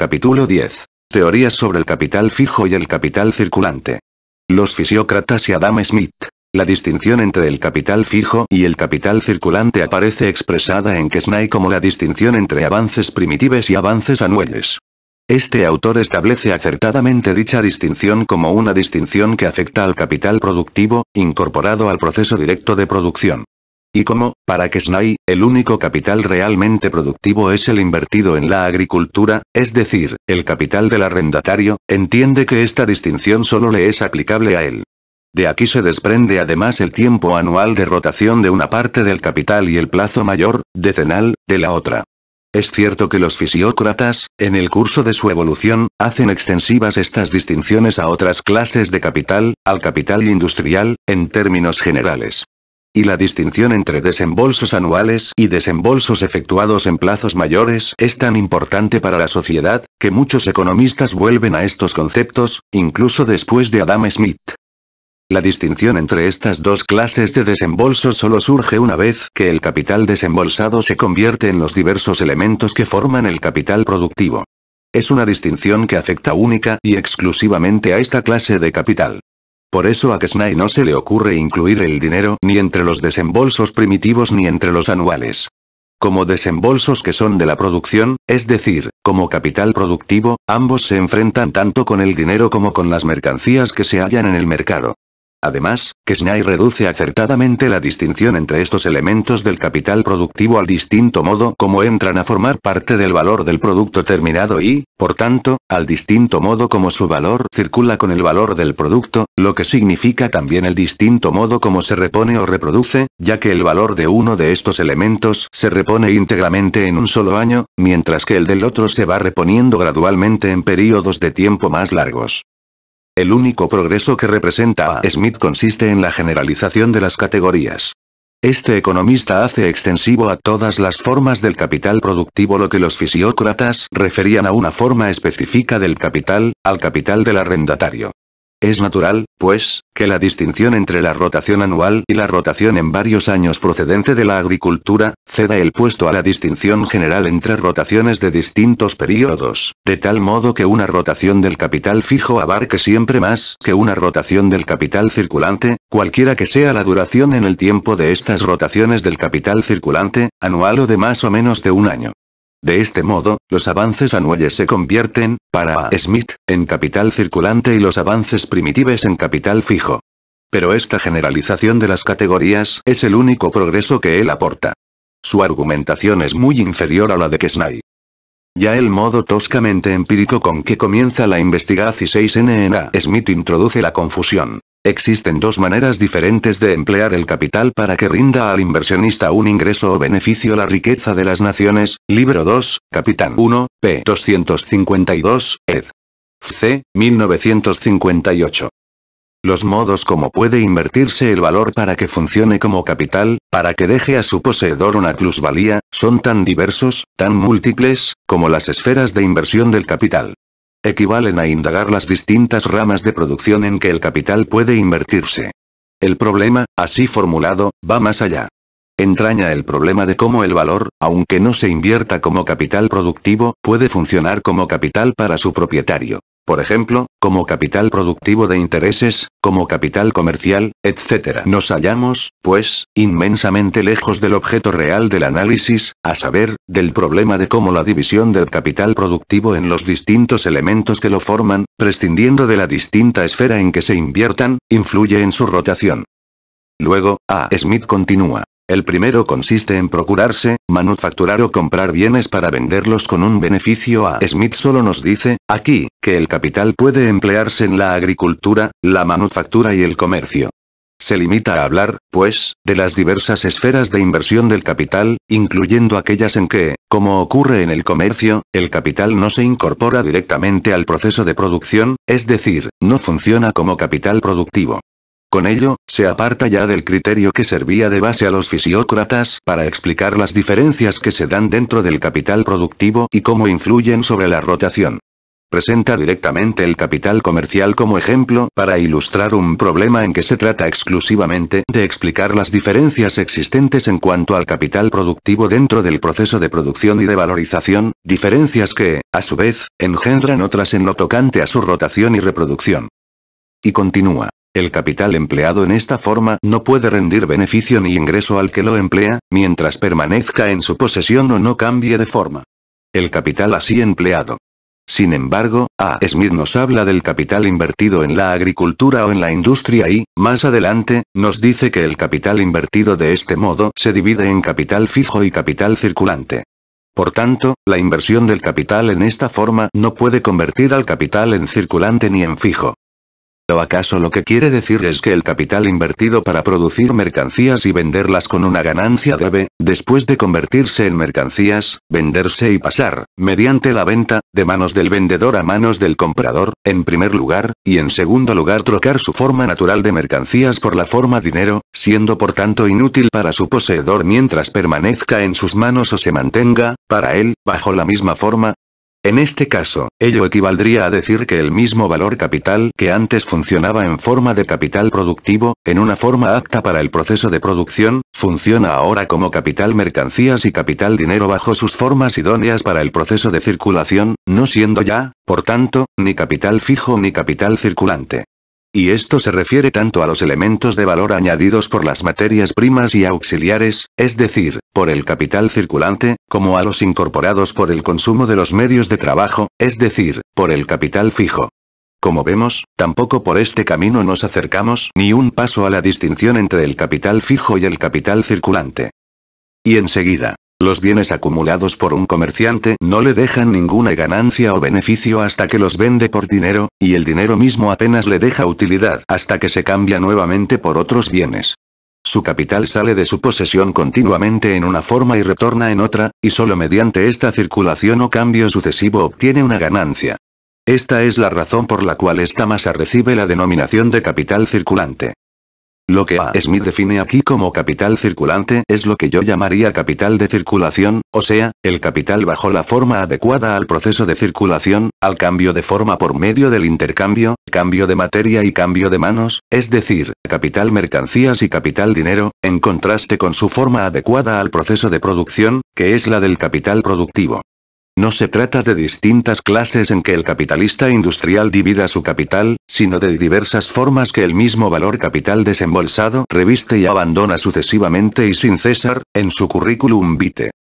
Capítulo 10. Teorías sobre el capital fijo y el capital circulante. Los fisiócratas y Adam Smith. La distinción entre el capital fijo y el capital circulante aparece expresada en Quesnay como la distinción entre avances primitivos y avances anuales. Este autor establece acertadamente dicha distinción como una distinción que afecta al capital productivo, incorporado al proceso directo de producción. Y como, para Quesnay, el único capital realmente productivo es el invertido en la agricultura, es decir, el capital del arrendatario, entiende que esta distinción solo le es aplicable a él. De aquí se desprende además el tiempo anual de rotación de una parte del capital y el plazo mayor, decenal, de la otra. Es cierto que los fisiócratas, en el curso de su evolución, hacen extensivas estas distinciones a otras clases de capital, al capital industrial, en términos generales. Y la distinción entre desembolsos anuales y desembolsos efectuados en plazos mayores es tan importante para la sociedad, que muchos economistas vuelven a estos conceptos, incluso después de Adam Smith. La distinción entre estas dos clases de desembolsos solo surge una vez que el capital desembolsado se convierte en los diversos elementos que forman el capital productivo. Es una distinción que afecta única y exclusivamente a esta clase de capital. Por eso a Quesnay no se le ocurre incluir el dinero ni entre los desembolsos primitivos ni entre los anuales. Como desembolsos que son de la producción, es decir, como capital productivo, ambos se enfrentan tanto con el dinero como con las mercancías que se hallan en el mercado. Además, Quesnay reduce acertadamente la distinción entre estos elementos del capital productivo al distinto modo como entran a formar parte del valor del producto terminado y, por tanto, al distinto modo como su valor circula con el valor del producto, lo que significa también el distinto modo como se repone o reproduce, ya que el valor de uno de estos elementos se repone íntegramente en un solo año, mientras que el del otro se va reponiendo gradualmente en períodos de tiempo más largos. El único progreso que representa a Smith consiste en la generalización de las categorías. Este economista hace extensivo a todas las formas del capital productivo lo que los fisiócratas referían a una forma específica del capital, al capital del arrendatario. Es natural, pues, que la distinción entre la rotación anual y la rotación en varios años procedente de la agricultura, ceda el puesto a la distinción general entre rotaciones de distintos períodos, de tal modo que una rotación del capital fijo abarque siempre más que una rotación del capital circulante, cualquiera que sea la duración en el tiempo de estas rotaciones del capital circulante, anual o de más o menos de un año. De este modo, los avances anuales se convierten, para Smith, en capital circulante y los avances primitivos en capital fijo. Pero esta generalización de las categorías es el único progreso que él aporta. Su argumentación es muy inferior a la de Quesnay. Ya el modo toscamente empírico con que comienza la investigación en A. Smith introduce la confusión. Existen dos maneras diferentes de emplear el capital para que rinda al inversionista un ingreso o beneficio la riqueza de las naciones, libro 2, capitán 1, p. 252, ed. C. 1958. Los modos como puede invertirse el valor para que funcione como capital, para que deje a su poseedor una plusvalía, son tan diversos, tan múltiples, como las esferas de inversión del capital. Equivalen a indagar las distintas ramas de producción en que el capital puede invertirse. El problema, así formulado, va más allá. Entraña el problema de cómo el valor, aunque no se invierta como capital productivo, puede funcionar como capital para su propietario. Por ejemplo, como capital productivo de intereses, como capital comercial, etc. Nos hallamos, pues, inmensamente lejos del objeto real del análisis, a saber, del problema de cómo la división del capital productivo en los distintos elementos que lo forman, prescindiendo de la distinta esfera en que se inviertan, influye en su rotación. Luego, A. Smith continúa. El primero consiste en procurarse, manufacturar o comprar bienes para venderlos con un beneficio. A. Smith solo nos dice, aquí, que el capital puede emplearse en la agricultura, la manufactura y el comercio. Se limita a hablar, pues, de las diversas esferas de inversión del capital, incluyendo aquellas en que, como ocurre en el comercio, el capital no se incorpora directamente al proceso de producción, es decir, no funciona como capital productivo. Con ello, se aparta ya del criterio que servía de base a los fisiócratas para explicar las diferencias que se dan dentro del capital productivo y cómo influyen sobre la rotación. presenta directamente el capital comercial como ejemplo para ilustrar un problema en que se trata exclusivamente de explicar las diferencias existentes en cuanto al capital productivo dentro del proceso de producción y de valorización, diferencias que, a su vez, engendran otras en lo tocante a su rotación y reproducción. Y continúa. El capital empleado en esta forma no puede rendir beneficio ni ingreso al que lo emplea, mientras permanezca en su posesión o no cambie de forma. El capital así empleado. Sin embargo, A. Smith nos habla del capital invertido en la agricultura o en la industria y, más adelante, nos dice que el capital invertido de este modo se divide en capital fijo y capital circulante. Por tanto, la inversión del capital en esta forma no puede convertir al capital en circulante ni en fijo. ¿O acaso lo que quiere decir es que el capital invertido para producir mercancías y venderlas con una ganancia debe, después de convertirse en mercancías, venderse y pasar, mediante la venta, de manos del vendedor a manos del comprador, en primer lugar, y en segundo lugar trocar su forma natural de mercancías por la forma dinero, siendo por tanto inútil para su poseedor mientras permanezca en sus manos o se mantenga, para él, bajo la misma forma? En este caso, ello equivaldría a decir que el mismo valor capital que antes funcionaba en forma de capital productivo, en una forma apta para el proceso de producción, funciona ahora como capital mercancías y capital dinero bajo sus formas idóneas para el proceso de circulación, no siendo ya, por tanto, ni capital fijo ni capital circulante. Y esto se refiere tanto a los elementos de valor añadidos por las materias primas y auxiliares, es decir, por el capital circulante, como a los incorporados por el consumo de los medios de trabajo, es decir, por el capital fijo. Como vemos, tampoco por este camino nos acercamos ni un paso a la distinción entre el capital fijo y el capital circulante. Y enseguida. Los bienes acumulados por un comerciante no le dejan ninguna ganancia o beneficio hasta que los vende por dinero, y el dinero mismo apenas le deja utilidad hasta que se cambia nuevamente por otros bienes. Su capital sale de su posesión continuamente en una forma y retorna en otra, y solo mediante esta circulación o cambio sucesivo obtiene una ganancia. Esta es la razón por la cual esta masa recibe la denominación de capital circulante. Lo que A. Smith define aquí como capital circulante es lo que yo llamaría capital de circulación, o sea, el capital bajo la forma adecuada al proceso de circulación, al cambio de forma por medio del intercambio, cambio de materia y cambio de manos, es decir, capital mercancías y capital dinero, en contraste con su forma adecuada al proceso de producción, que es la del capital productivo. No se trata de distintas clases en que el capitalista industrial divida su capital, sino de diversas formas que el mismo valor capital desembolsado reviste y abandona sucesivamente y sin cesar, en su currículum vitae.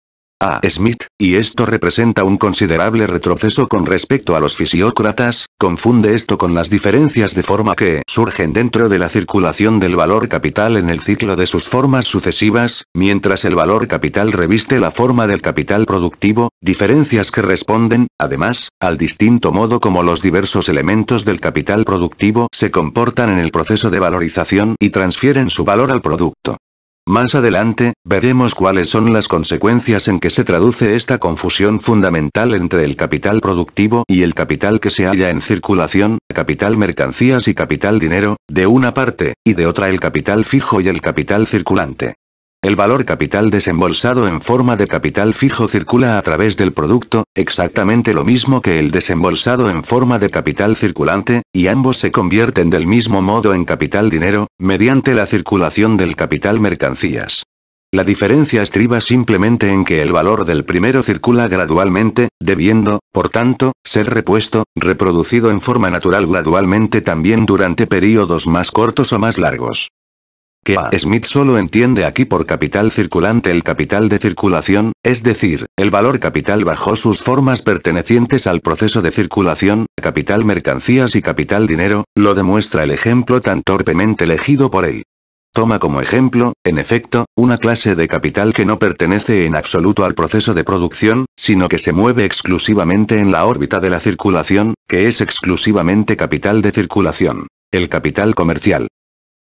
A. Smith, y esto representa un considerable retroceso con respecto a los fisiócratas, confunde esto con las diferencias de forma que surgen dentro de la circulación del valor capital en el ciclo de sus formas sucesivas, mientras el valor capital reviste la forma del capital productivo, diferencias que responden, además, al distinto modo como los diversos elementos del capital productivo se comportan en el proceso de valorización y transfieren su valor al producto. Más adelante, veremos cuáles son las consecuencias en que se traduce esta confusión fundamental entre el capital productivo y el capital que se halla en circulación, capital mercancías y capital dinero, de una parte, y de otra el capital fijo y el capital circulante. El valor capital desembolsado en forma de capital fijo circula a través del producto, exactamente lo mismo que el desembolsado en forma de capital circulante, y ambos se convierten del mismo modo en capital dinero, mediante la circulación del capital mercancías. La diferencia estriba simplemente en que el valor del primero circula gradualmente, debiendo, por tanto, ser repuesto, reproducido en forma natural gradualmente también durante períodos más cortos o más largos. Que A. Smith solo entiende aquí por capital circulante el capital de circulación, es decir, el valor capital bajo sus formas pertenecientes al proceso de circulación, capital mercancías y capital dinero, lo demuestra el ejemplo tan torpemente elegido por él. Toma como ejemplo, en efecto, una clase de capital que no pertenece en absoluto al proceso de producción, sino que se mueve exclusivamente en la órbita de la circulación, que es exclusivamente capital de circulación, el capital comercial.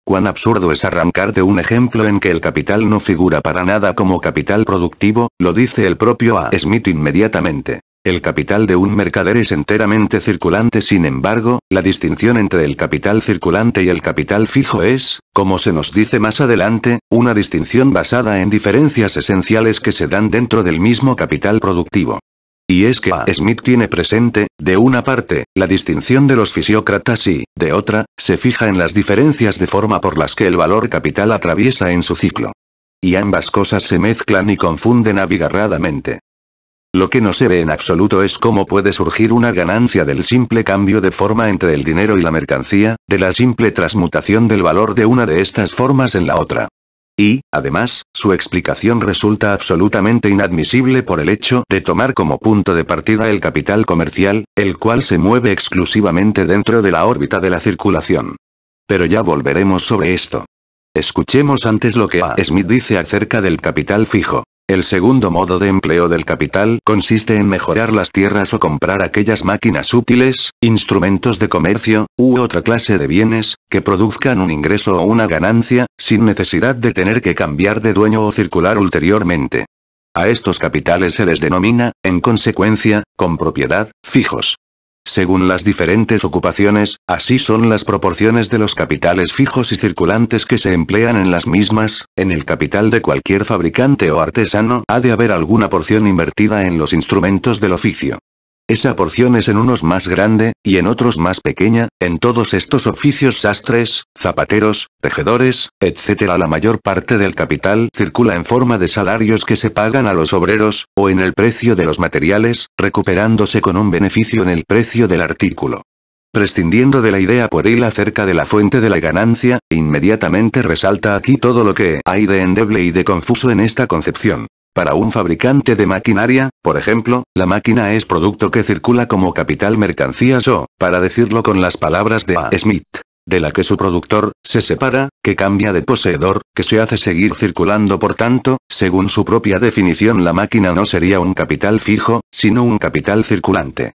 Cuán absurdo es arrancar de un ejemplo en que el capital no figura para nada como capital productivo, lo dice el propio A. Smith inmediatamente. El capital de un mercader es enteramente circulante, sin embargo, la distinción entre el capital circulante y el capital fijo es, como se nos dice más adelante, una distinción basada en diferencias esenciales que se dan dentro del mismo capital productivo. Y es que A. Smith tiene presente, de una parte, la distinción de los fisiócratas y, de otra, se fija en las diferencias de forma por las que el valor capital atraviesa en su ciclo. Y ambas cosas se mezclan y confunden abigarradamente. Lo que no se ve en absoluto es cómo puede surgir una ganancia del simple cambio de forma entre el dinero y la mercancía, de la simple transmutación del valor de una de estas formas en la otra. Y, además, su explicación resulta absolutamente inadmisible por el hecho de tomar como punto de partida el capital comercial, el cual se mueve exclusivamente dentro de la órbita de la circulación. Pero ya volveremos sobre esto. Escuchemos antes lo que A. Smith dice acerca del capital fijo. El segundo modo de empleo del capital consiste en mejorar las tierras o comprar aquellas máquinas útiles, instrumentos de comercio, u otra clase de bienes, que produzcan un ingreso o una ganancia, sin necesidad de tener que cambiar de dueño o circular ulteriormente. A estos capitales se les denomina, en consecuencia, con propiedad, fijos. Según las diferentes ocupaciones, así son las proporciones de los capitales fijos y circulantes que se emplean en las mismas. En el capital de cualquier fabricante o artesano ha de haber alguna porción invertida en los instrumentos del oficio. Esa porción es en unos más grande, y en otros más pequeña. En todos estos oficios sastres, zapateros, tejedores, etc. la mayor parte del capital circula en forma de salarios que se pagan a los obreros, o en el precio de los materiales, recuperándose con un beneficio en el precio del artículo. Prescindiendo de la idea pueril acerca de la fuente de la ganancia, inmediatamente resalta aquí todo lo que hay de endeble y de confuso en esta concepción. Para un fabricante de maquinaria, por ejemplo, la máquina es producto que circula como capital mercancías o, para decirlo con las palabras de A. Smith, de la que su productor se separa, que cambia de poseedor, que se hace seguir circulando. Por tanto, según su propia definición, la máquina no sería un capital fijo, sino un capital circulante.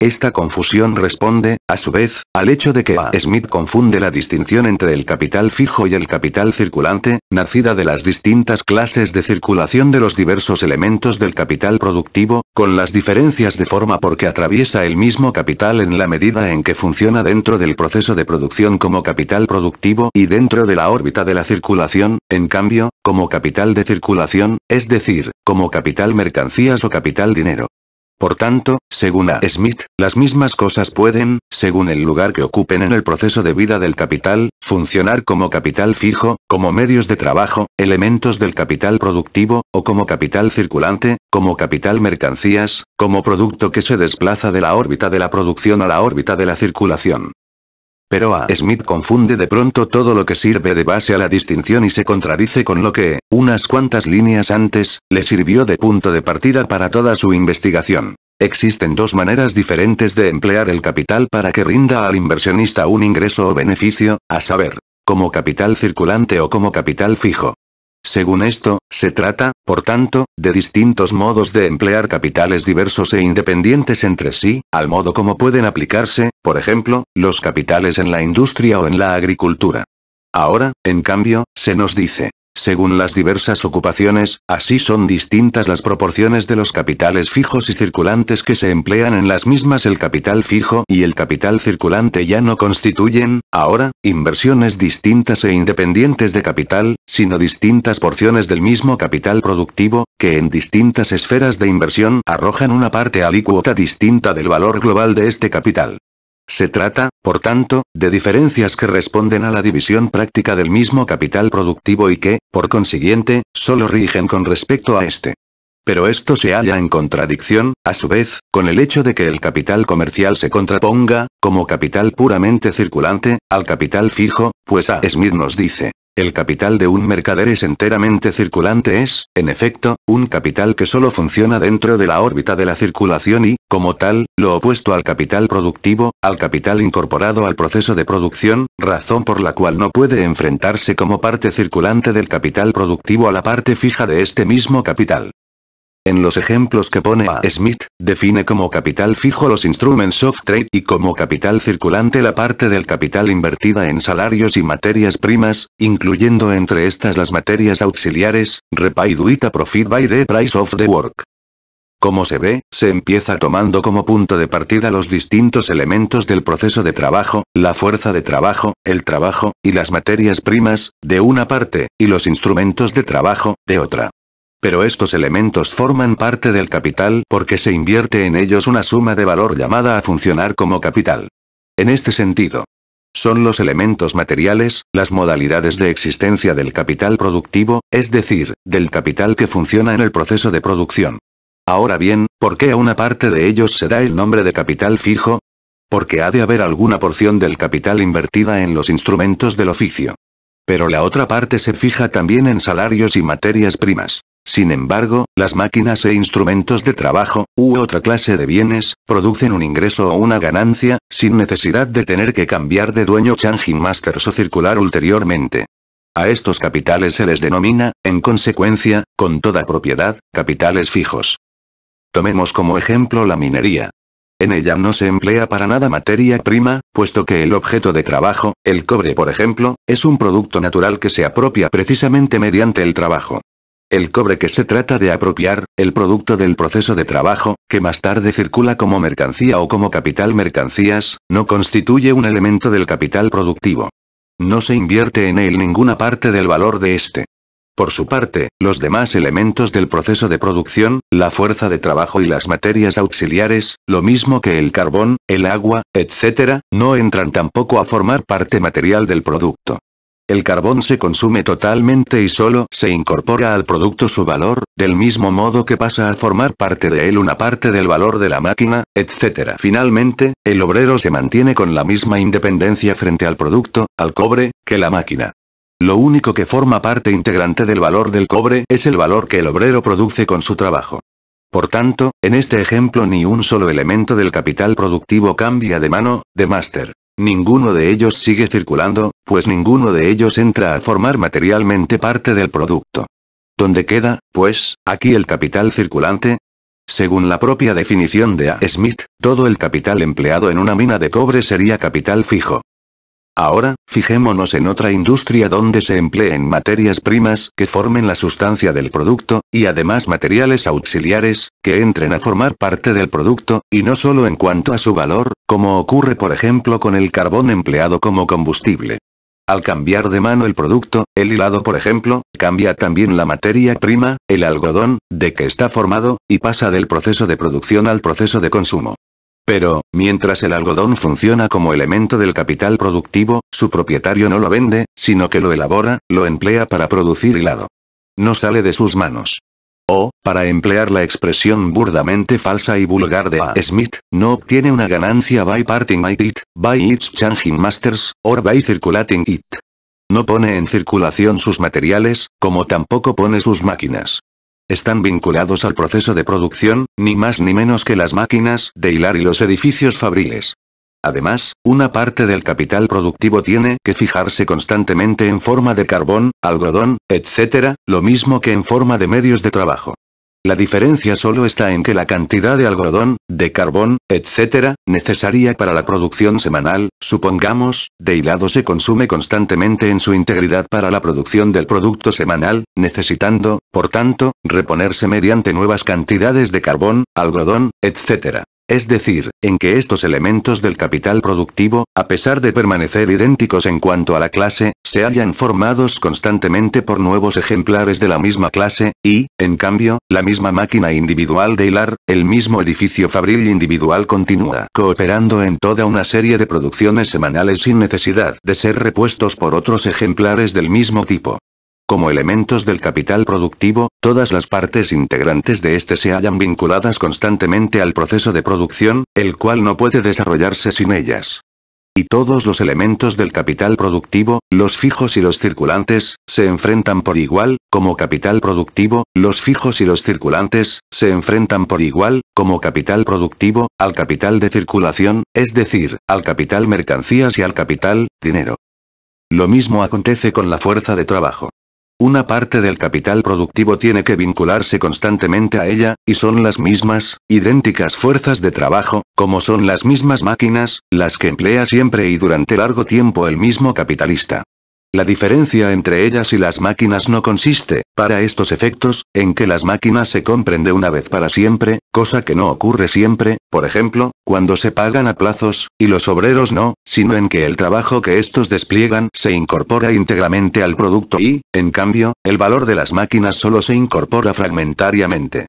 Esta confusión responde, a su vez, al hecho de que A. Smith confunde la distinción entre el capital fijo y el capital circulante, nacida de las distintas clases de circulación de los diversos elementos del capital productivo, con las diferencias de forma porque atraviesa el mismo capital en la medida en que funciona dentro del proceso de producción como capital productivo y dentro de la órbita de la circulación, en cambio, como capital de circulación, es decir, como capital mercancías o capital dinero. Por tanto, según A. Smith, las mismas cosas pueden, según el lugar que ocupen en el proceso de vida del capital, funcionar como capital fijo, como medios de trabajo, elementos del capital productivo, o como capital circulante, como capital mercancías, como producto que se desplaza de la órbita de la producción a la órbita de la circulación. Pero A. Smith confunde de pronto todo lo que sirve de base a la distinción y se contradice con lo que, unas cuantas líneas antes, le sirvió de punto de partida para toda su investigación. Existen dos maneras diferentes de emplear el capital para que rinda al inversionista un ingreso o beneficio, a saber, como capital circulante o como capital fijo. Según esto, se trata, por tanto, de distintos modos de emplear capitales diversos e independientes entre sí, al modo como pueden aplicarse, por ejemplo, los capitales en la industria o en la agricultura. Ahora, en cambio, se nos dice, según las diversas ocupaciones, así son distintas las proporciones de los capitales fijos y circulantes que se emplean en las mismas. El capital fijo y el capital circulante ya no constituyen, ahora, inversiones distintas e independientes de capital, sino distintas porciones del mismo capital productivo, que en distintas esferas de inversión arrojan una parte alícuota distinta del valor global de este capital. Se trata, por tanto, de diferencias que responden a la división práctica del mismo capital productivo y que, por consiguiente, solo rigen con respecto a este. Pero esto se halla en contradicción, a su vez, con el hecho de que el capital comercial se contraponga, como capital puramente circulante, al capital fijo, pues A. Smith nos dice. El capital de un mercader es enteramente circulante, es, en efecto, un capital que solo funciona dentro de la órbita de la circulación y, como tal, lo opuesto al capital productivo, al capital incorporado al proceso de producción, razón por la cual no puede enfrentarse como parte circulante del capital productivo a la parte fija de este mismo capital. En los ejemplos que pone A. Smith, define como capital fijo los instruments of trade y como capital circulante la parte del capital invertida en salarios y materias primas, incluyendo entre estas las materias auxiliares, repaid with a profit by the price of the work. Como se ve, se empieza tomando como punto de partida los distintos elementos del proceso de trabajo, la fuerza de trabajo, el trabajo, y las materias primas, de una parte, y los instrumentos de trabajo, de otra. Pero estos elementos forman parte del capital porque se invierte en ellos una suma de valor llamada a funcionar como capital. En este sentido, son los elementos materiales, las modalidades de existencia del capital productivo, es decir, del capital que funciona en el proceso de producción. Ahora bien, ¿por qué a una parte de ellos se da el nombre de capital fijo? Porque ha de haber alguna porción del capital invertida en los instrumentos del oficio. Pero la otra parte se fija también en salarios y materias primas. Sin embargo, las máquinas e instrumentos de trabajo, u otra clase de bienes, producen un ingreso o una ganancia, sin necesidad de tener que cambiar de dueño changing masters o circular ulteriormente. A estos capitales se les denomina, en consecuencia, con toda propiedad, capitales fijos. Tomemos como ejemplo la minería. En ella no se emplea para nada materia prima, puesto que el objeto de trabajo, el cobre por ejemplo, es un producto natural que se apropia precisamente mediante el trabajo. El cobre que se trata de apropiar, el producto del proceso de trabajo, que más tarde circula como mercancía o como capital mercancías, no constituye un elemento del capital productivo. No se invierte en él ninguna parte del valor de este. Por su parte, los demás elementos del proceso de producción, la fuerza de trabajo y las materias auxiliares, lo mismo que el carbón, el agua, etc., no entran tampoco a formar parte material del producto. El carbón se consume totalmente y solo se incorpora al producto su valor, del mismo modo que pasa a formar parte de él una parte del valor de la máquina, etc. Finalmente, el obrero se mantiene con la misma independencia frente al producto, al cobre, que la máquina. Lo único que forma parte integrante del valor del cobre es el valor que el obrero produce con su trabajo. Por tanto, en este ejemplo ni un solo elemento del capital productivo cambia de mano, de máster. Ninguno de ellos sigue circulando, pues ninguno de ellos entra a formar materialmente parte del producto. ¿Dónde queda, pues, aquí el capital circulante? Según la propia definición de A. Smith, todo el capital empleado en una mina de cobre sería capital fijo. Ahora, fijémonos en otra industria donde se empleen materias primas que formen la sustancia del producto, y además materiales auxiliares, que entren a formar parte del producto, y no solo en cuanto a su valor, como ocurre por ejemplo con el carbón empleado como combustible. Al cambiar de mano el producto, el hilado por ejemplo, cambia también la materia prima, el algodón, de que está formado, y pasa del proceso de producción al proceso de consumo. Pero, mientras el algodón funciona como elemento del capital productivo, su propietario no lo vende, sino que lo elabora, lo emplea para producir hilado. No sale de sus manos. O, para emplear la expresión burdamente falsa y vulgar de A. Smith, no obtiene una ganancia by parting it, by its changing masters, or by circulating it. No pone en circulación sus materiales, como tampoco pone sus máquinas. Están vinculados al proceso de producción, ni más ni menos que las máquinas de hilar y los edificios fabriles. Además, una parte del capital productivo tiene que fijarse constantemente en forma de carbón, algodón, etc., lo mismo que en forma de medios de trabajo. La diferencia solo está en que la cantidad de algodón, de carbón, etc., necesaria para la producción semanal, supongamos, de hilado se consume constantemente en su integridad para la producción del producto semanal, necesitando, por tanto, reponerse mediante nuevas cantidades de carbón, algodón, etc. Es decir, en que estos elementos del capital productivo, a pesar de permanecer idénticos en cuanto a la clase, se hallan formados constantemente por nuevos ejemplares de la misma clase, y, en cambio, la misma máquina individual de hilar, el mismo edificio fabril individual continúa cooperando en toda una serie de producciones semanales sin necesidad de ser repuestos por otros ejemplares del mismo tipo. Como elementos del capital productivo, todas las partes integrantes de este se hallan vinculadas constantemente al proceso de producción, el cual no puede desarrollarse sin ellas. Y todos los elementos del capital productivo, los fijos y los circulantes, se enfrentan por igual, como capital productivo, los fijos y los circulantes, se enfrentan por igual, como capital productivo, al capital de circulación, es decir, al capital mercancías y al capital, dinero. Lo mismo acontece con la fuerza de trabajo. Una parte del capital productivo tiene que vincularse constantemente a ella, y son las mismas, idénticas fuerzas de trabajo, como son las mismas máquinas, las que emplea siempre y durante largo tiempo el mismo capitalista. La diferencia entre ellas y las máquinas no consiste, para estos efectos, en que las máquinas se compren de una vez para siempre, cosa que no ocurre siempre, por ejemplo, cuando se pagan a plazos, y los obreros no, sino en que el trabajo que estos despliegan se incorpora íntegramente al producto y, en cambio, el valor de las máquinas solo se incorpora fragmentariamente.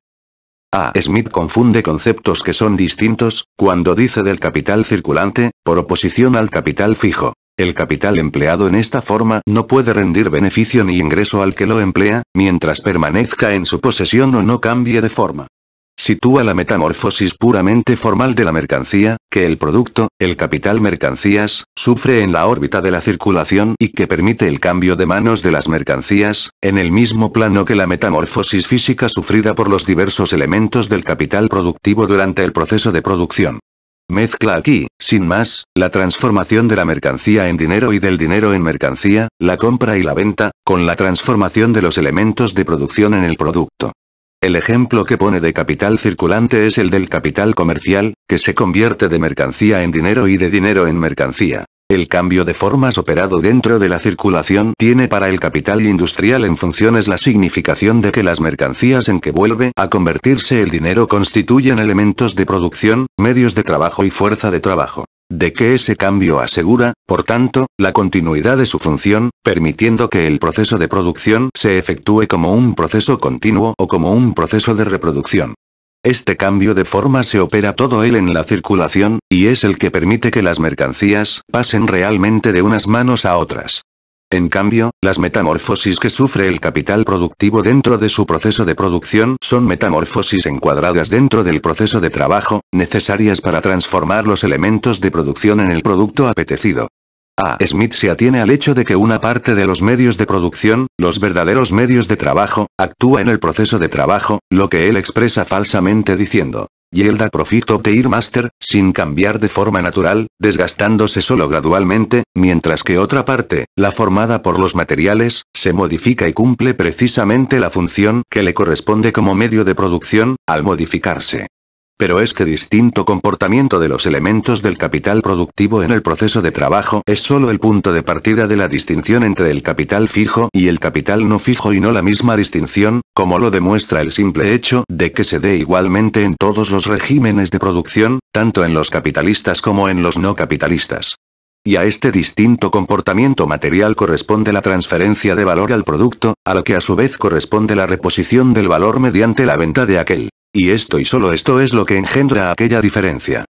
A. Smith confunde conceptos que son distintos, cuando dice del capital circulante, por oposición al capital fijo. El capital empleado en esta forma no puede rendir beneficio ni ingreso al que lo emplea, mientras permanezca en su posesión o no cambie de forma. Sitúa la metamorfosis puramente formal de la mercancía, que el producto, el capital mercancías, sufre en la órbita de la circulación y que permite el cambio de manos de las mercancías, en el mismo plano que la metamorfosis física sufrida por los diversos elementos del capital productivo durante el proceso de producción. Mezcla aquí, sin más, la transformación de la mercancía en dinero y del dinero en mercancía, la compra y la venta, con la transformación de los elementos de producción en el producto. El ejemplo que pone de capital circulante es el del capital comercial, que se convierte de mercancía en dinero y de dinero en mercancía. El cambio de formas operado dentro de la circulación tiene para el capital industrial en funciones la significación de que las mercancías en que vuelve a convertirse el dinero constituyen elementos de producción, medios de trabajo y fuerza de trabajo. De que ese cambio asegura, por tanto, la continuidad de su función, permitiendo que el proceso de producción se efectúe como un proceso continuo o como un proceso de reproducción. Este cambio de forma se opera todo él en la circulación, y es el que permite que las mercancías pasen realmente de unas manos a otras. En cambio, las metamorfosis que sufre el capital productivo dentro de su proceso de producción son metamorfosis encuadradas dentro del proceso de trabajo, necesarias para transformar los elementos de producción en el producto apetecido. A. Smith se atiene al hecho de que una parte de los medios de producción, los verdaderos medios de trabajo, actúa en el proceso de trabajo, lo que él expresa falsamente diciendo, yield a profit of the year master, sin cambiar de forma natural, desgastándose solo gradualmente, mientras que otra parte, la formada por los materiales, se modifica y cumple precisamente la función que le corresponde como medio de producción, al modificarse. Pero este distinto comportamiento de los elementos del capital productivo en el proceso de trabajo es solo el punto de partida de la distinción entre el capital fijo y el capital no fijo y no la misma distinción, como lo demuestra el simple hecho de que se dé igualmente en todos los regímenes de producción, tanto en los capitalistas como en los no capitalistas. Y a este distinto comportamiento material corresponde la transferencia de valor al producto, a lo que a su vez corresponde la reposición del valor mediante la venta de aquel. Y esto y solo esto es lo que engendra aquella diferencia.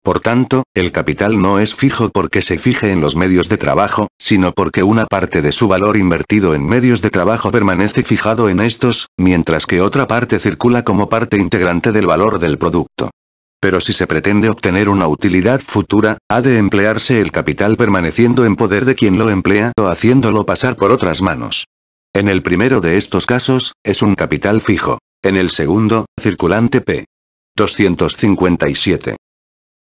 Por tanto, el capital no es fijo porque se fije en los medios de trabajo, sino porque una parte de su valor invertido en medios de trabajo permanece fijado en estos, mientras que otra parte circula como parte integrante del valor del producto. Pero si se pretende obtener una utilidad futura, ha de emplearse el capital permaneciendo en poder de quien lo emplea o haciéndolo pasar por otras manos. En el primero de estos casos, es un capital fijo. En el segundo, circulante p. 257.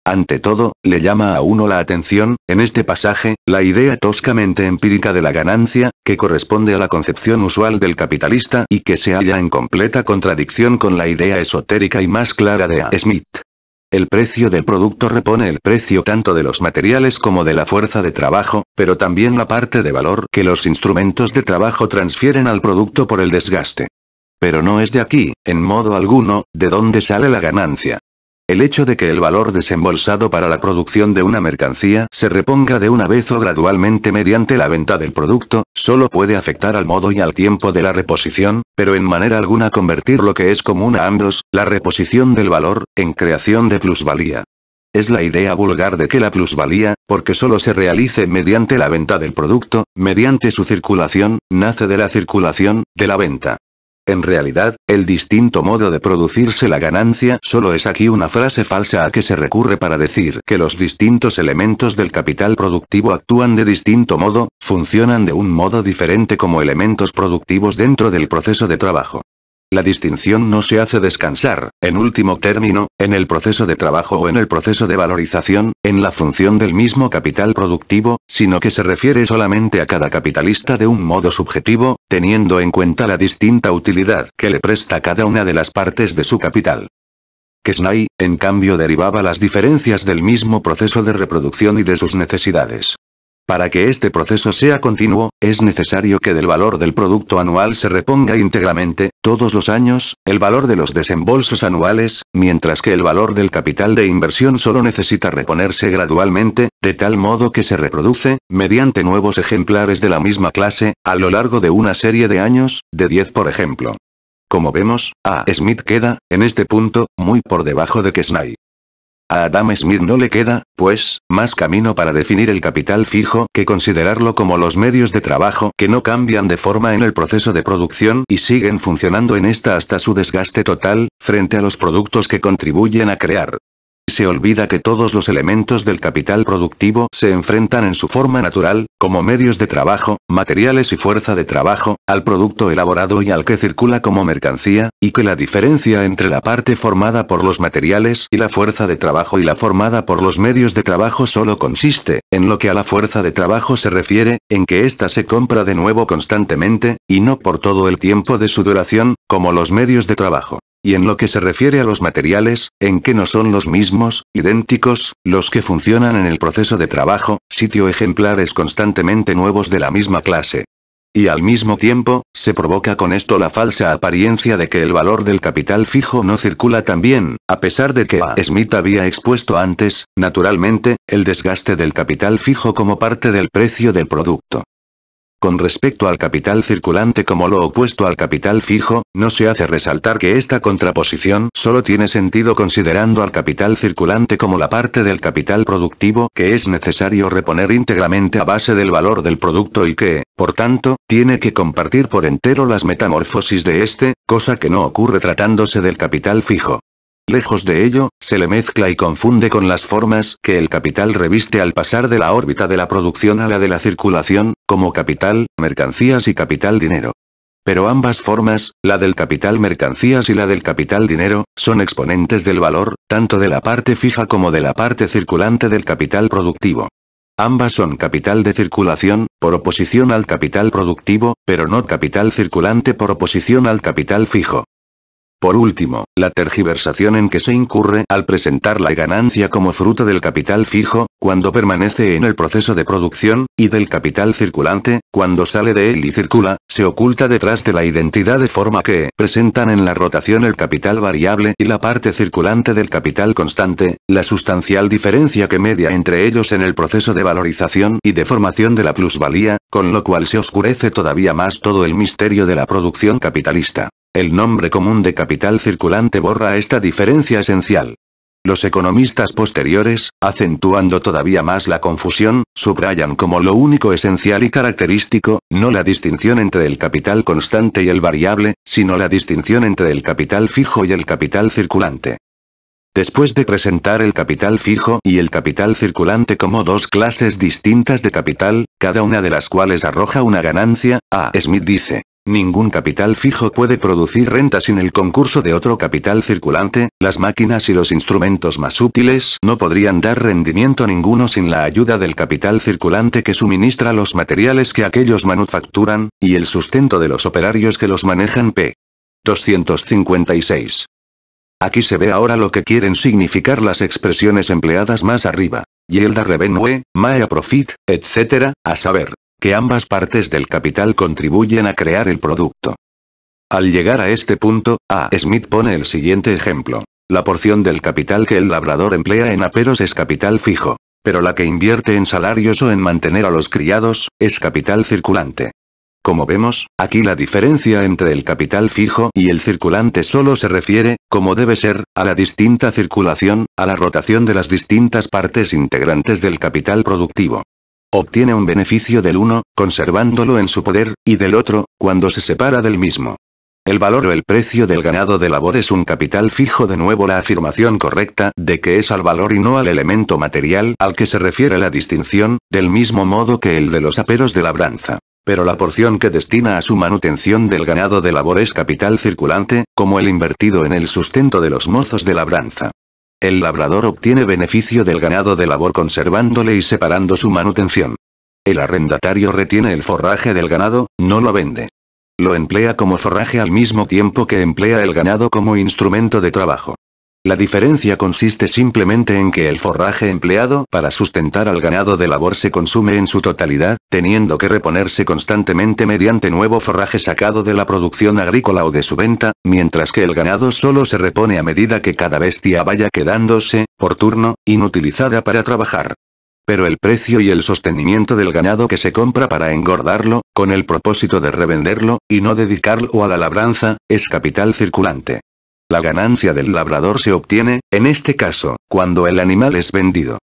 Ante todo, le llama a uno la atención, en este pasaje, la idea toscamente empírica de la ganancia, que corresponde a la concepción usual del capitalista y que se halla en completa contradicción con la idea esotérica y más clara de A. Smith. El precio del producto repone el precio tanto de los materiales como de la fuerza de trabajo, pero también la parte de valor que los instrumentos de trabajo transfieren al producto por el desgaste. Pero no es de aquí, en modo alguno, de donde sale la ganancia. El hecho de que el valor desembolsado para la producción de una mercancía se reponga de una vez o gradualmente mediante la venta del producto, solo puede afectar al modo y al tiempo de la reposición, pero en manera alguna convertir lo que es común a ambos, la reposición del valor, en creación de plusvalía. Es la idea vulgar de que la plusvalía, porque solo se realice mediante la venta del producto, mediante su circulación, nace de la circulación, de la venta. En realidad, el distinto modo de producirse la ganancia solo es aquí una frase falsa a que se recurre para decir que los distintos elementos del capital productivo actúan de distinto modo, funcionan de un modo diferente como elementos productivos dentro del proceso de trabajo. La distinción no se hace descansar, en último término, en el proceso de trabajo o en el proceso de valorización, en la función del mismo capital productivo, sino que se refiere solamente a cada capitalista de un modo subjetivo, teniendo en cuenta la distinta utilidad que le presta cada una de las partes de su capital. Quesnay, en cambio, derivaba las diferencias del mismo proceso de reproducción y de sus necesidades. Para que este proceso sea continuo, es necesario que del valor del producto anual se reponga íntegramente, todos los años, el valor de los desembolsos anuales, mientras que el valor del capital de inversión solo necesita reponerse gradualmente, de tal modo que se reproduce, mediante nuevos ejemplares de la misma clase, a lo largo de una serie de años, de 10 por ejemplo. Como vemos, A. Smith queda, en este punto, muy por debajo de Kesnay. A Adam Smith no le queda, pues, más camino para definir el capital fijo que considerarlo como los medios de trabajo que no cambian de forma en el proceso de producción y siguen funcionando en esta hasta su desgaste total, frente a los productos que contribuyen a crear. Se olvida que todos los elementos del capital productivo se enfrentan en su forma natural, como medios de trabajo, materiales y fuerza de trabajo, al producto elaborado y al que circula como mercancía, y que la diferencia entre la parte formada por los materiales y la fuerza de trabajo y la formada por los medios de trabajo solo consiste, en lo que a la fuerza de trabajo se refiere, en que ésta se compra de nuevo constantemente, y no por todo el tiempo de su duración, como los medios de trabajo. Y en lo que se refiere a los materiales, en que no son los mismos, idénticos, los que funcionan en el proceso de trabajo, sitio ejemplares constantemente nuevos de la misma clase. Y al mismo tiempo, se provoca con esto la falsa apariencia de que el valor del capital fijo no circula tan bien, a pesar de que A. Smith había expuesto antes, naturalmente, el desgaste del capital fijo como parte del precio del producto. Con respecto al capital circulante como lo opuesto al capital fijo, no se hace resaltar que esta contraposición solo tiene sentido considerando al capital circulante como la parte del capital productivo que es necesario reponer íntegramente a base del valor del producto y que, por tanto, tiene que compartir por entero las metamorfosis de este, cosa que no ocurre tratándose del capital fijo. Lejos de ello, se le mezcla y confunde con las formas que el capital reviste al pasar de la órbita de la producción a la de la circulación, como capital, mercancías y capital dinero. Pero ambas formas, la del capital mercancías y la del capital dinero, son exponentes del valor, tanto de la parte fija como de la parte circulante del capital productivo. Ambas son capital de circulación, por oposición al capital productivo, pero no capital circulante por oposición al capital fijo. Por último, la tergiversación en que se incurre al presentar la ganancia como fruto del capital fijo, cuando permanece en el proceso de producción, y del capital circulante, cuando sale de él y circula, se oculta detrás de la identidad de forma que presentan en la rotación el capital variable y la parte circulante del capital constante, la sustancial diferencia que media entre ellos en el proceso de valorización y de formación de la plusvalía, con lo cual se oscurece todavía más todo el misterio de la producción capitalista. El nombre común de capital circulante borra esta diferencia esencial. Los economistas posteriores, acentuando todavía más la confusión, subrayan como lo único esencial y característico, no la distinción entre el capital constante y el variable, sino la distinción entre el capital fijo y el capital circulante. Después de presentar el capital fijo y el capital circulante como dos clases distintas de capital, cada una de las cuales arroja una ganancia, A. Smith dice: ningún capital fijo puede producir renta sin el concurso de otro capital circulante, las máquinas y los instrumentos más útiles no podrían dar rendimiento ninguno sin la ayuda del capital circulante que suministra los materiales que aquellos manufacturan, y el sustento de los operarios que los manejan. P. 256. Aquí se ve ahora lo que quieren significar las expresiones empleadas más arriba. Yield a revenue, mae a profit, etc., a saber, que ambas partes del capital contribuyen a crear el producto. Al llegar a este punto, A. Smith pone el siguiente ejemplo. La porción del capital que el labrador emplea en aperos es capital fijo, pero la que invierte en salarios o en mantener a los criados, es capital circulante. Como vemos, aquí la diferencia entre el capital fijo y el circulante solo se refiere, como debe ser, a la distinta circulación, a la rotación de las distintas partes integrantes del capital productivo. Obtiene un beneficio del uno, conservándolo en su poder, y del otro, cuando se separa del mismo. El valor o el precio del ganado de labor es un capital fijo, de nuevo la afirmación correcta de que es al valor y no al elemento material al que se refiere la distinción, del mismo modo que el de los aperos de labranza. Pero la porción que destina a su manutención del ganado de labor es capital circulante, como el invertido en el sustento de los mozos de labranza. El labrador obtiene beneficio del ganado de labor conservándole y separando su manutención. El arrendatario retiene el forraje del ganado, no lo vende. Lo emplea como forraje al mismo tiempo que emplea el ganado como instrumento de trabajo. La diferencia consiste simplemente en que el forraje empleado para sustentar al ganado de labor se consume en su totalidad, teniendo que reponerse constantemente mediante nuevo forraje sacado de la producción agrícola o de su venta, mientras que el ganado solo se repone a medida que cada bestia vaya quedándose, por turno, inutilizada para trabajar. Pero el precio y el sostenimiento del ganado que se compra para engordarlo, con el propósito de revenderlo, y no dedicarlo a la labranza, es capital circulante. La ganancia del labrador se obtiene, en este caso, cuando el animal es vendido.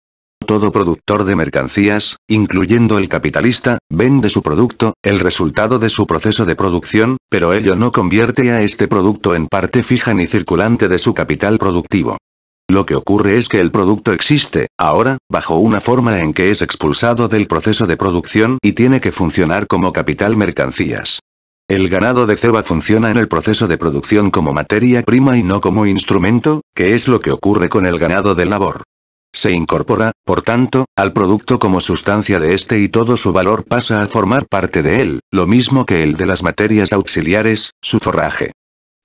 Todo productor de mercancías, incluyendo el capitalista, vende su producto, el resultado de su proceso de producción, pero ello no convierte a este producto en parte fija ni circulante de su capital productivo. Lo que ocurre es que el producto existe, ahora, bajo una forma en que es expulsado del proceso de producción y tiene que funcionar como capital mercancías. El ganado de ceba funciona en el proceso de producción como materia prima y no como instrumento, que es lo que ocurre con el ganado de labor. Se incorpora, por tanto, al producto como sustancia de este y todo su valor pasa a formar parte de él, lo mismo que el de las materias auxiliares, su forraje.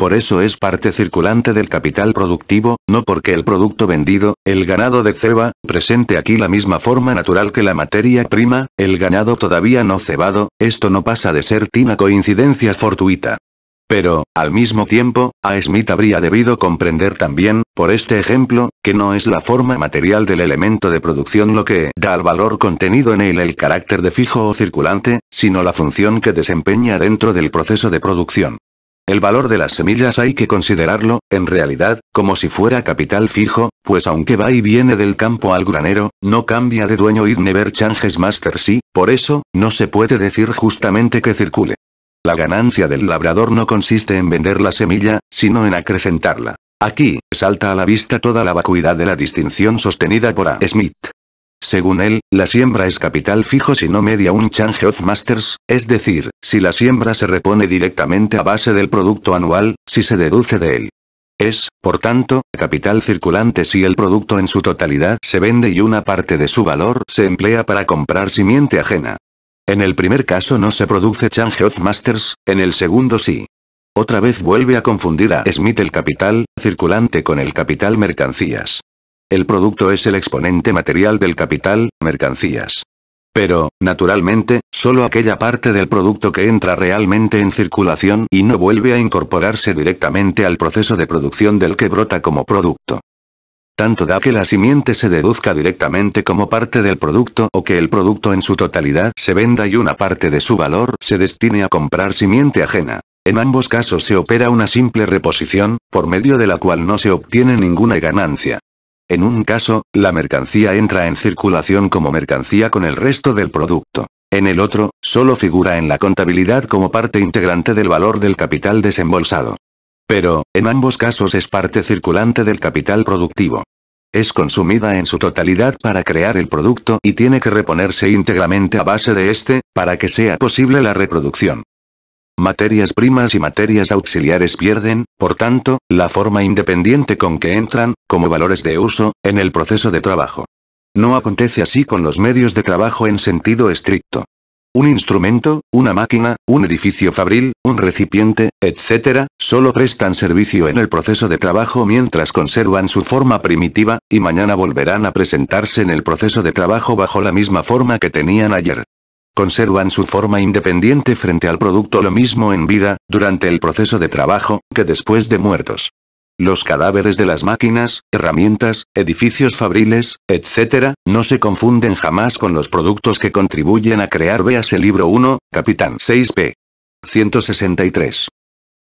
Por eso es parte circulante del capital productivo, no porque el producto vendido, el ganado de ceba, presente aquí la misma forma natural que la materia prima, el ganado todavía no cebado, esto no pasa de ser una coincidencia fortuita. Pero, al mismo tiempo, A. Smith habría debido comprender también, por este ejemplo, que no es la forma material del elemento de producción lo que da al valor contenido en él el carácter de fijo o circulante, sino la función que desempeña dentro del proceso de producción. El valor de las semillas hay que considerarlo, en realidad, como si fuera capital fijo, pues aunque va y viene del campo al granero, no cambia de dueño y never changes master sí, por eso, no se puede decir justamente que circule. La ganancia del labrador no consiste en vender la semilla, sino en acrecentarla. Aquí, salta a la vista toda la vacuidad de la distinción sostenida por A. Smith. Según él, la siembra es capital fijo si no media un change of masters, es decir, si la siembra se repone directamente a base del producto anual, si se deduce de él. Es, por tanto, capital circulante si el producto en su totalidad se vende y una parte de su valor se emplea para comprar simiente ajena. En el primer caso no se produce change of masters, en el segundo sí. Otra vez vuelve a confundir a Smith el capital circulante con el capital mercancías. El producto es el exponente material del capital, mercancías. Pero, naturalmente, solo aquella parte del producto que entra realmente en circulación y no vuelve a incorporarse directamente al proceso de producción del que brota como producto. Tanto da que la simiente se deduzca directamente como parte del producto o que el producto en su totalidad se venda y una parte de su valor se destine a comprar simiente ajena. En ambos casos se opera una simple reposición, por medio de la cual no se obtiene ninguna ganancia. En un caso, la mercancía entra en circulación como mercancía con el resto del producto. En el otro, solo figura en la contabilidad como parte integrante del valor del capital desembolsado. Pero, en ambos casos es parte circulante del capital productivo. Es consumida en su totalidad para crear el producto y tiene que reponerse íntegramente a base de este, para que sea posible la reproducción. Materias primas y materias auxiliares pierden, por tanto, la forma independiente con que entran, como valores de uso, en el proceso de trabajo. No acontece así con los medios de trabajo en sentido estricto. Un instrumento, una máquina, un edificio fabril, un recipiente, etc., solo prestan servicio en el proceso de trabajo mientras conservan su forma primitiva, y mañana volverán a presentarse en el proceso de trabajo bajo la misma forma que tenían ayer. Conservan su forma independiente frente al producto lo mismo en vida, durante el proceso de trabajo, que después de muertos. Los cadáveres de las máquinas, herramientas, edificios fabriles, etc., no se confunden jamás con los productos que contribuyen a crear. Véase libro 1, Capitán 6p. 163.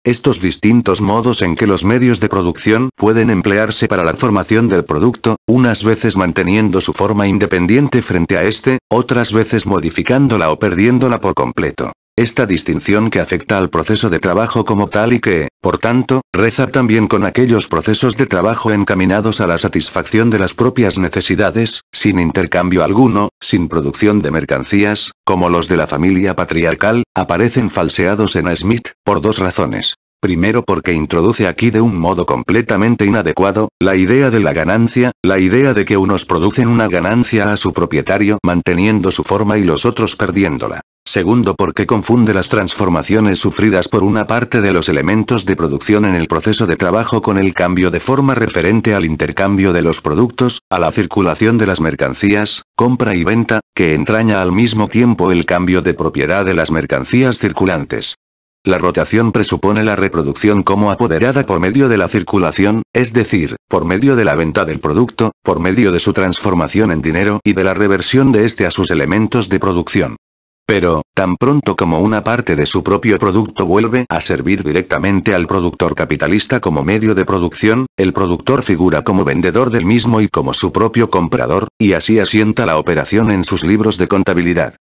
Estos distintos modos en que los medios de producción pueden emplearse para la formación del producto, unas veces manteniendo su forma independiente frente a este, otras veces modificándola o perdiéndola por completo. Esta distinción que afecta al proceso de trabajo como tal y que, por tanto, reza también con aquellos procesos de trabajo encaminados a la satisfacción de las propias necesidades, sin intercambio alguno, sin producción de mercancías, como los de la familia patriarcal, aparecen falseados en Smith, por dos razones. Primero porque introduce aquí de un modo completamente inadecuado, la idea de la ganancia, la idea de que unos producen una ganancia a su propietario manteniendo su forma y los otros perdiéndola. Segundo porque confunde las transformaciones sufridas por una parte de los elementos de producción en el proceso de trabajo con el cambio de forma referente al intercambio de los productos, a la circulación de las mercancías, compra y venta, que entraña al mismo tiempo el cambio de propiedad de las mercancías circulantes. La rotación presupone la reproducción como apoderada por medio de la circulación, es decir, por medio de la venta del producto, por medio de su transformación en dinero y de la reversión de este a sus elementos de producción. Pero, tan pronto como una parte de su propio producto vuelve a servir directamente al productor capitalista como medio de producción, el productor figura como vendedor del mismo y como su propio comprador, y así asienta la operación en sus libros de contabilidad.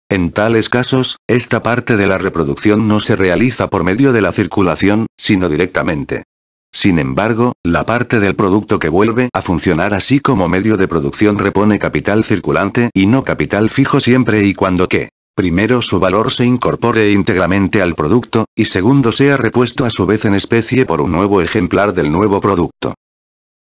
En tales casos, esta parte de la reproducción no se realiza por medio de la circulación, sino directamente. Sin embargo, la parte del producto que vuelve a funcionar así como medio de producción repone capital circulante y no capital fijo siempre y cuando que, primero su valor se incorpore íntegramente al producto, y segundo sea repuesto a su vez en especie por un nuevo ejemplar del nuevo producto.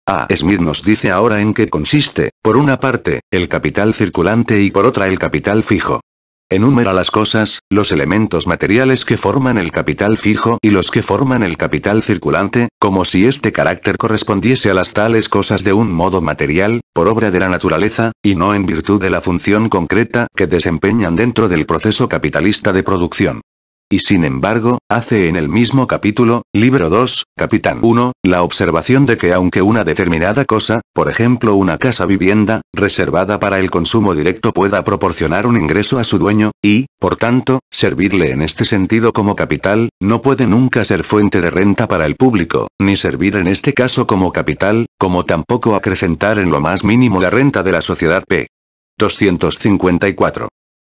A. Smith nos dice ahora en qué consiste, por una parte, el capital circulante y por otra el capital fijo. Enumera las cosas, los elementos materiales que forman el capital fijo y los que forman el capital circulante, como si este carácter correspondiese a las tales cosas de un modo material, por obra de la naturaleza, y no en virtud de la función concreta que desempeñan dentro del proceso capitalista de producción. Y sin embargo, hace en el mismo capítulo, libro 2, capitán 1, la observación de que aunque una determinada cosa, por ejemplo una casa vivienda, reservada para el consumo directo pueda proporcionar un ingreso a su dueño, y, por tanto, servirle en este sentido como capital, no puede nunca ser fuente de renta para el público, ni servir en este caso como capital, como tampoco acrecentar en lo más mínimo la renta de la sociedad p. 254.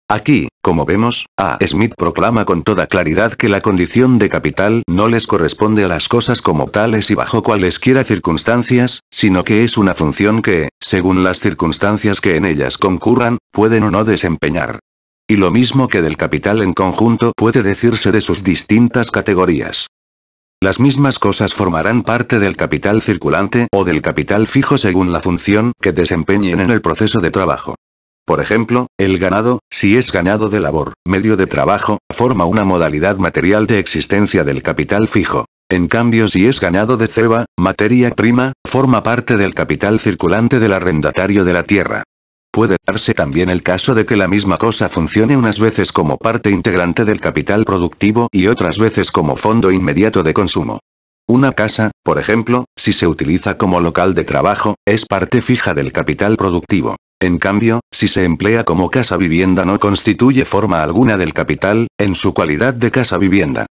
Aquí, como vemos, A. Smith proclama con toda claridad que la condición de capital no les corresponde a las cosas como tales y bajo cualesquiera circunstancias, sino que es una función que, según las circunstancias que en ellas concurran, pueden o no desempeñar. Y lo mismo que del capital en conjunto puede decirse de sus distintas categorías. Las mismas cosas formarán parte del capital circulante o del capital fijo según la función que desempeñen en el proceso de trabajo. Por ejemplo, el ganado, si es ganado de labor, medio de trabajo, forma una modalidad material de existencia del capital fijo. En cambio, si es ganado de ceba, materia prima, forma parte del capital circulante del arrendatario de la tierra. Puede darse también el caso de que la misma cosa funcione unas veces como parte integrante del capital productivo y otras veces como fondo inmediato de consumo. Una casa, por ejemplo, si se utiliza como local de trabajo, es parte fija del capital productivo. En cambio, si se emplea como casa vivienda no constituye forma alguna del capital, en su cualidad de casa vivienda.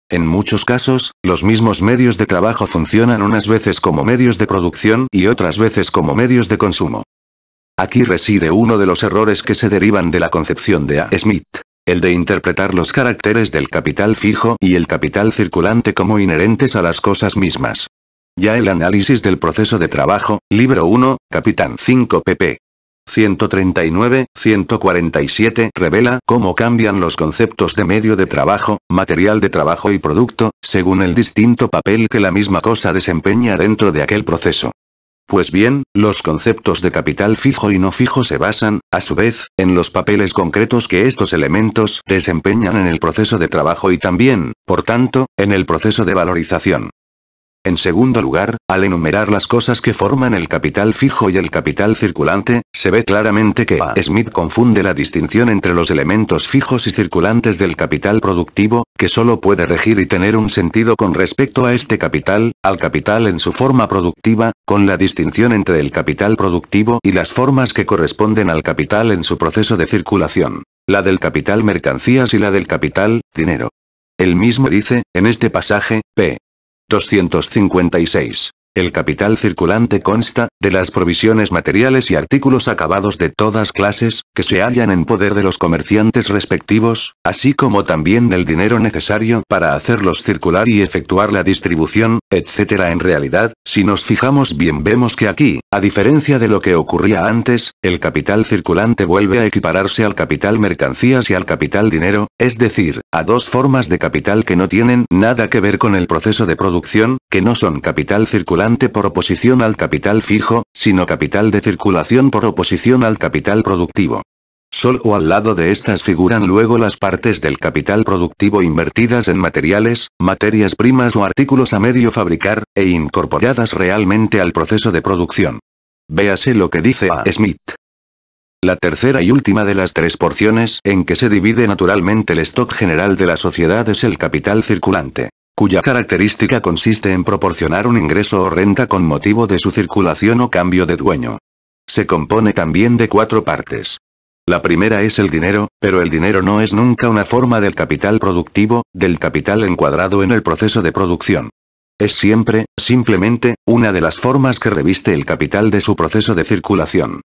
En muchos casos, los mismos medios de trabajo funcionan unas veces como medios de producción y otras veces como medios de consumo. Aquí reside uno de los errores que se derivan de la concepción de A. Smith. El de interpretar los caracteres del capital fijo y el capital circulante como inherentes a las cosas mismas. Ya el análisis del proceso de trabajo, libro 1, capitán 5 pp. 139-147 revela cómo cambian los conceptos de medio de trabajo, material de trabajo y producto, según el distinto papel que la misma cosa desempeña dentro de aquel proceso. Pues bien, los conceptos de capital fijo y no fijo se basan, a su vez, en los papeles concretos que estos elementos desempeñan en el proceso de trabajo y también, por tanto, en el proceso de valorización. En segundo lugar, al enumerar las cosas que forman el capital fijo y el capital circulante, se ve claramente que A. Smith confunde la distinción entre los elementos fijos y circulantes del capital productivo, que solo puede regir y tener un sentido con respecto a este capital, al capital en su forma productiva, con la distinción entre el capital productivo y las formas que corresponden al capital en su proceso de circulación, la del capital mercancías y la del capital dinero. Él mismo dice, en este pasaje, p. 256. El capital circulante consta de las provisiones materiales y artículos acabados de todas clases, que se hallan en poder de los comerciantes respectivos, así como también del dinero necesario para hacerlos circular y efectuar la distribución, etc. En realidad, si nos fijamos bien vemos que aquí, a diferencia de lo que ocurría antes, el capital circulante vuelve a equipararse al capital mercancías y al capital dinero, es decir, a dos formas de capital que no tienen nada que ver con el proceso de producción, que no son capital circulante por oposición al capital fijo, sino capital de circulación por oposición al capital productivo. Solo al lado de estas figuran luego las partes del capital productivo invertidas en materiales, materias primas o artículos a medio fabricar, e incorporadas realmente al proceso de producción. Véase lo que dice A. Smith. La tercera y última de las tres porciones en que se divide naturalmente el stock general de la sociedad es el capital circulante, cuya característica consiste en proporcionar un ingreso o renta con motivo de su circulación o cambio de dueño. Se compone también de cuatro partes. La primera es el dinero, pero el dinero no es nunca una forma del capital productivo, del capital encuadrado en el proceso de producción. Es siempre, simplemente, una de las formas que reviste el capital de su proceso de circulación.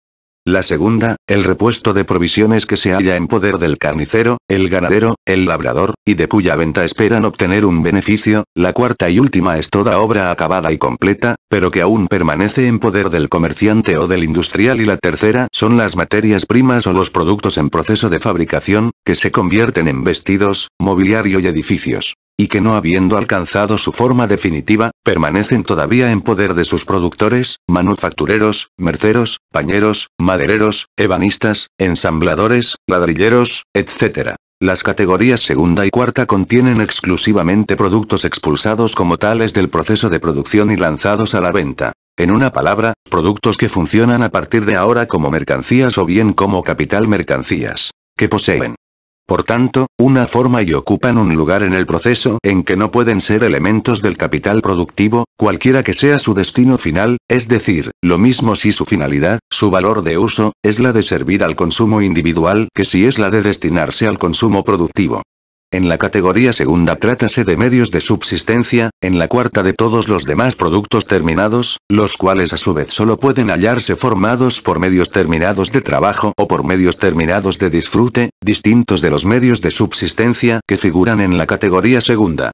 La segunda, el repuesto de provisiones que se halla en poder del carnicero, el ganadero, el labrador, y de cuya venta esperan obtener un beneficio. La cuarta y última es toda obra acabada y completa, pero que aún permanece en poder del comerciante o del industrial, y la tercera son las materias primas o los productos en proceso de fabricación, que se convierten en vestidos, mobiliario y edificios, y que no habiendo alcanzado su forma definitiva, permanecen todavía en poder de sus productores, manufactureros, merceros, pañeros, madereros, ebanistas, ensambladores, ladrilleros, etc. Las categorías segunda y cuarta contienen exclusivamente productos expulsados como tales del proceso de producción y lanzados a la venta. En una palabra, productos que funcionan a partir de ahora como mercancías o bien como capital mercancías, que poseen, por tanto, una forma y ocupan un lugar en el proceso en que no pueden ser elementos del capital productivo, cualquiera que sea su destino final, es decir, lo mismo si su finalidad, su valor de uso, es la de servir al consumo individual que si es la de destinarse al consumo productivo. En la categoría segunda trátase de medios de subsistencia, en la cuarta de todos los demás productos terminados, los cuales a su vez solo pueden hallarse formados por medios terminados de trabajo o por medios terminados de disfrute, distintos de los medios de subsistencia que figuran en la categoría segunda.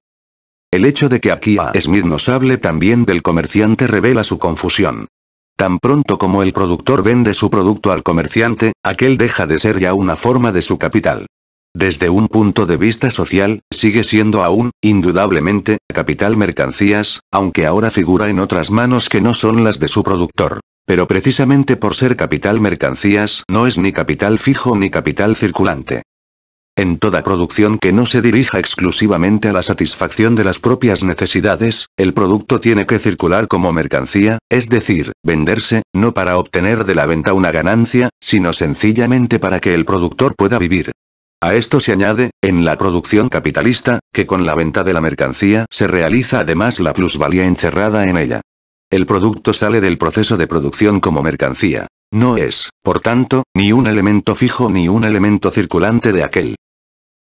El hecho de que aquí A. Smith nos hable también del comerciante revela su confusión. Tan pronto como el productor vende su producto al comerciante, aquel deja de ser ya una forma de su capital. Desde un punto de vista social, sigue siendo aún, indudablemente, capital mercancías, aunque ahora figura en otras manos que no son las de su productor. Pero precisamente por ser capital mercancías no es ni capital fijo ni capital circulante. En toda producción que no se dirija exclusivamente a la satisfacción de las propias necesidades, el producto tiene que circular como mercancía, es decir, venderse, no para obtener de la venta una ganancia, sino sencillamente para que el productor pueda vivir. A esto se añade, en la producción capitalista, que con la venta de la mercancía se realiza además la plusvalía encerrada en ella. El producto sale del proceso de producción como mercancía. No es, por tanto, ni un elemento fijo ni un elemento circulante de aquel.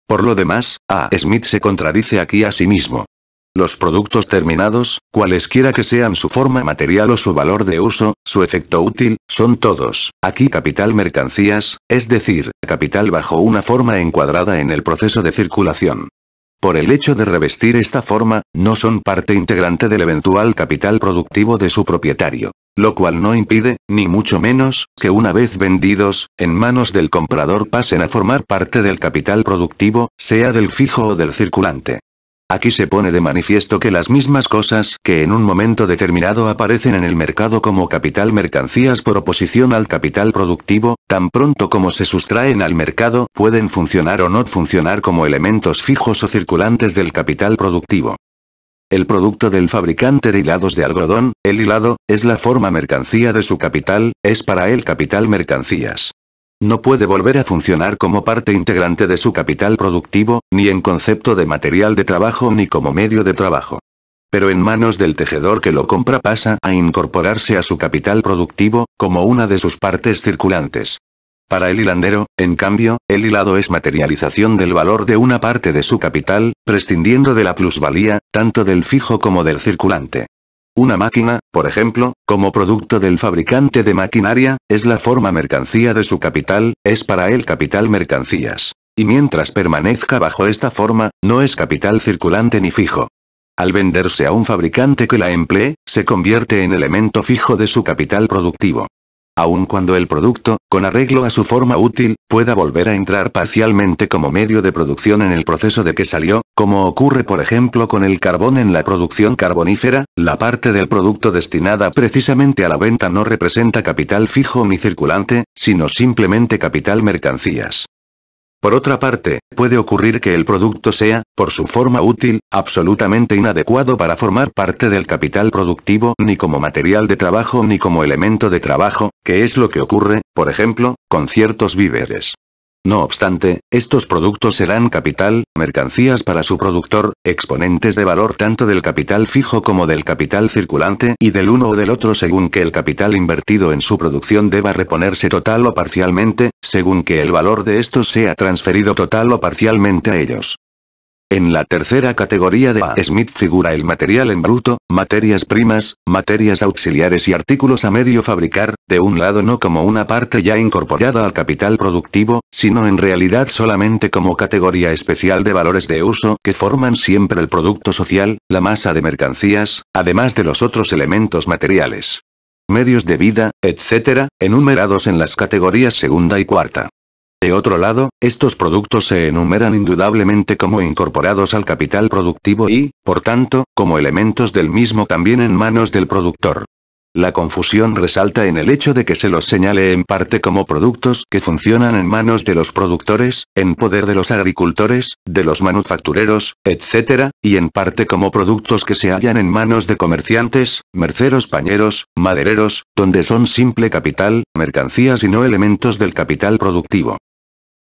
Por lo demás, A. Smith se contradice aquí a sí mismo. Los productos terminados, cualesquiera que sean su forma material o su valor de uso, su efecto útil, son todos, aquí capital mercancías, es decir, capital bajo una forma encuadrada en el proceso de circulación. Por el hecho de revestir esta forma, no son parte integrante del eventual capital productivo de su propietario. Lo cual no impide, ni mucho menos, que una vez vendidos, en manos del comprador pasen a formar parte del capital productivo, sea del fijo o del circulante. Aquí se pone de manifiesto que las mismas cosas que en un momento determinado aparecen en el mercado como capital mercancías por oposición al capital productivo, tan pronto como se sustraen al mercado, pueden funcionar o no funcionar como elementos fijos o circulantes del capital productivo. El producto del fabricante de hilados de algodón, el hilado, es la forma mercancía de su capital, es para él capital mercancías. No puede volver a funcionar como parte integrante de su capital productivo, ni en concepto de material de trabajo ni como medio de trabajo. Pero en manos del tejedor que lo compra pasa a incorporarse a su capital productivo, como una de sus partes circulantes. Para el hilandero, en cambio, el hilado es materialización del valor de una parte de su capital, prescindiendo de la plusvalía, tanto del fijo como del circulante. Una máquina, por ejemplo, como producto del fabricante de maquinaria, es la forma mercancía de su capital, es para él capital mercancías. Y mientras permanezca bajo esta forma, no es capital circulante ni fijo. Al venderse a un fabricante que la emplee, se convierte en elemento fijo de su capital productivo. Aun cuando el producto, con arreglo a su forma útil, pueda volver a entrar parcialmente como medio de producción en el proceso de que salió, como ocurre por ejemplo con el carbón en la producción carbonífera, la parte del producto destinada precisamente a la venta no representa capital fijo ni circulante, sino simplemente capital mercancías. Por otra parte, puede ocurrir que el producto sea, por su forma útil, absolutamente inadecuado para formar parte del capital productivo ni como material de trabajo ni como elemento de trabajo, que es lo que ocurre, por ejemplo, con ciertos víveres. No obstante, estos productos serán capital, mercancías para su productor, exponentes de valor tanto del capital fijo como del capital circulante y del uno o del otro según que el capital invertido en su producción deba reponerse total o parcialmente, según que el valor de estos sea transferido total o parcialmente a ellos. En la tercera categoría de A. Smith figura el material en bruto, materias primas, materias auxiliares y artículos a medio fabricar, de un lado no como una parte ya incorporada al capital productivo, sino en realidad solamente como categoría especial de valores de uso que forman siempre el producto social, la masa de mercancías, además de los otros elementos materiales. Medios de vida, etc., enumerados en las categorías segunda y cuarta. De otro lado, estos productos se enumeran indudablemente como incorporados al capital productivo y, por tanto, como elementos del mismo también en manos del productor. La confusión resalta en el hecho de que se los señale en parte como productos que funcionan en manos de los productores, en poder de los agricultores, de los manufactureros, etc., y en parte como productos que se hallan en manos de comerciantes, merceros pañeros, madereros, donde son simple capital, mercancías y no elementos del capital productivo.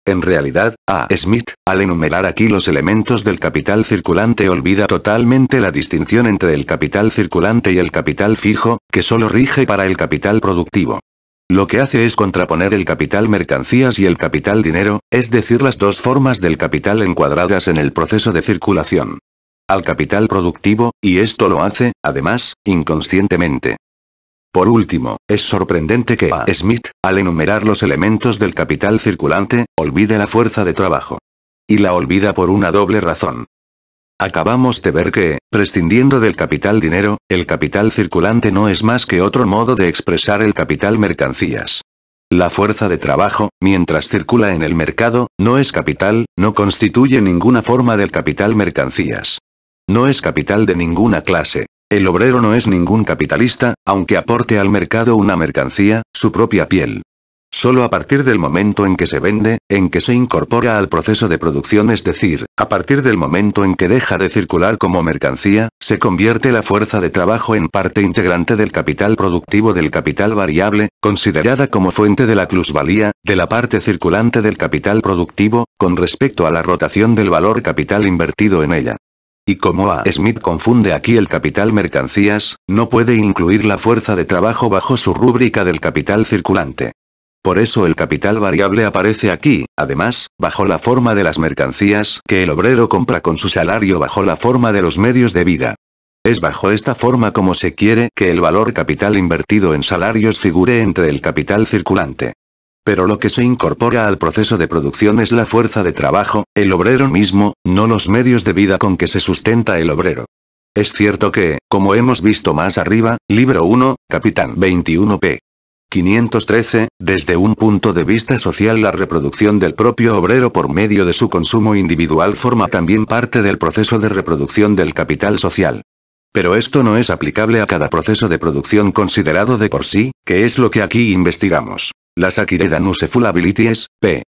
En realidad, A. Smith, al enumerar aquí los elementos del capital circulante olvida totalmente la distinción entre el capital circulante y el capital fijo, que solo rige para el capital productivo. Lo que hace es contraponer el capital mercancías y el capital dinero, es decir las dos formas del capital encuadradas en el proceso de circulación. Al capital productivo, y esto lo hace, además, inconscientemente. Por último, es sorprendente que A. Smith, al enumerar los elementos del capital circulante, olvide la fuerza de trabajo. Y la olvida por una doble razón. Acabamos de ver que, prescindiendo del capital dinero, el capital circulante no es más que otro modo de expresar el capital mercancías. La fuerza de trabajo, mientras circula en el mercado, no es capital, no constituye ninguna forma del capital mercancías. No es capital de ninguna clase. El obrero no es ningún capitalista, aunque aporte al mercado una mercancía, su propia piel. Solo a partir del momento en que se vende, en que se incorpora al proceso de producción, es decir, a partir del momento en que deja de circular como mercancía, se convierte la fuerza de trabajo en parte integrante del capital productivo del capital variable, considerada como fuente de la plusvalía, de la parte circulante del capital productivo, con respecto a la rotación del valor capital invertido en ella. Y como A. Smith confunde aquí el capital mercancías, no puede incluir la fuerza de trabajo bajo su rúbrica del capital circulante. Por eso el capital variable aparece aquí, además, bajo la forma de las mercancías que el obrero compra con su salario bajo la forma de los medios de vida. Es bajo esta forma como se quiere que el valor capital invertido en salarios figure entre el capital circulante. Pero lo que se incorpora al proceso de producción es la fuerza de trabajo, el obrero mismo, no los medios de vida con que se sustenta el obrero. Es cierto que, como hemos visto más arriba, libro 1, capitán 21 p. 513, desde un punto de vista social la reproducción del propio obrero por medio de su consumo individual forma también parte del proceso de reproducción del capital social. Pero esto no es aplicable a cada proceso de producción considerado de por sí, que es lo que aquí investigamos. Las Acquired and Useful Abilities, p.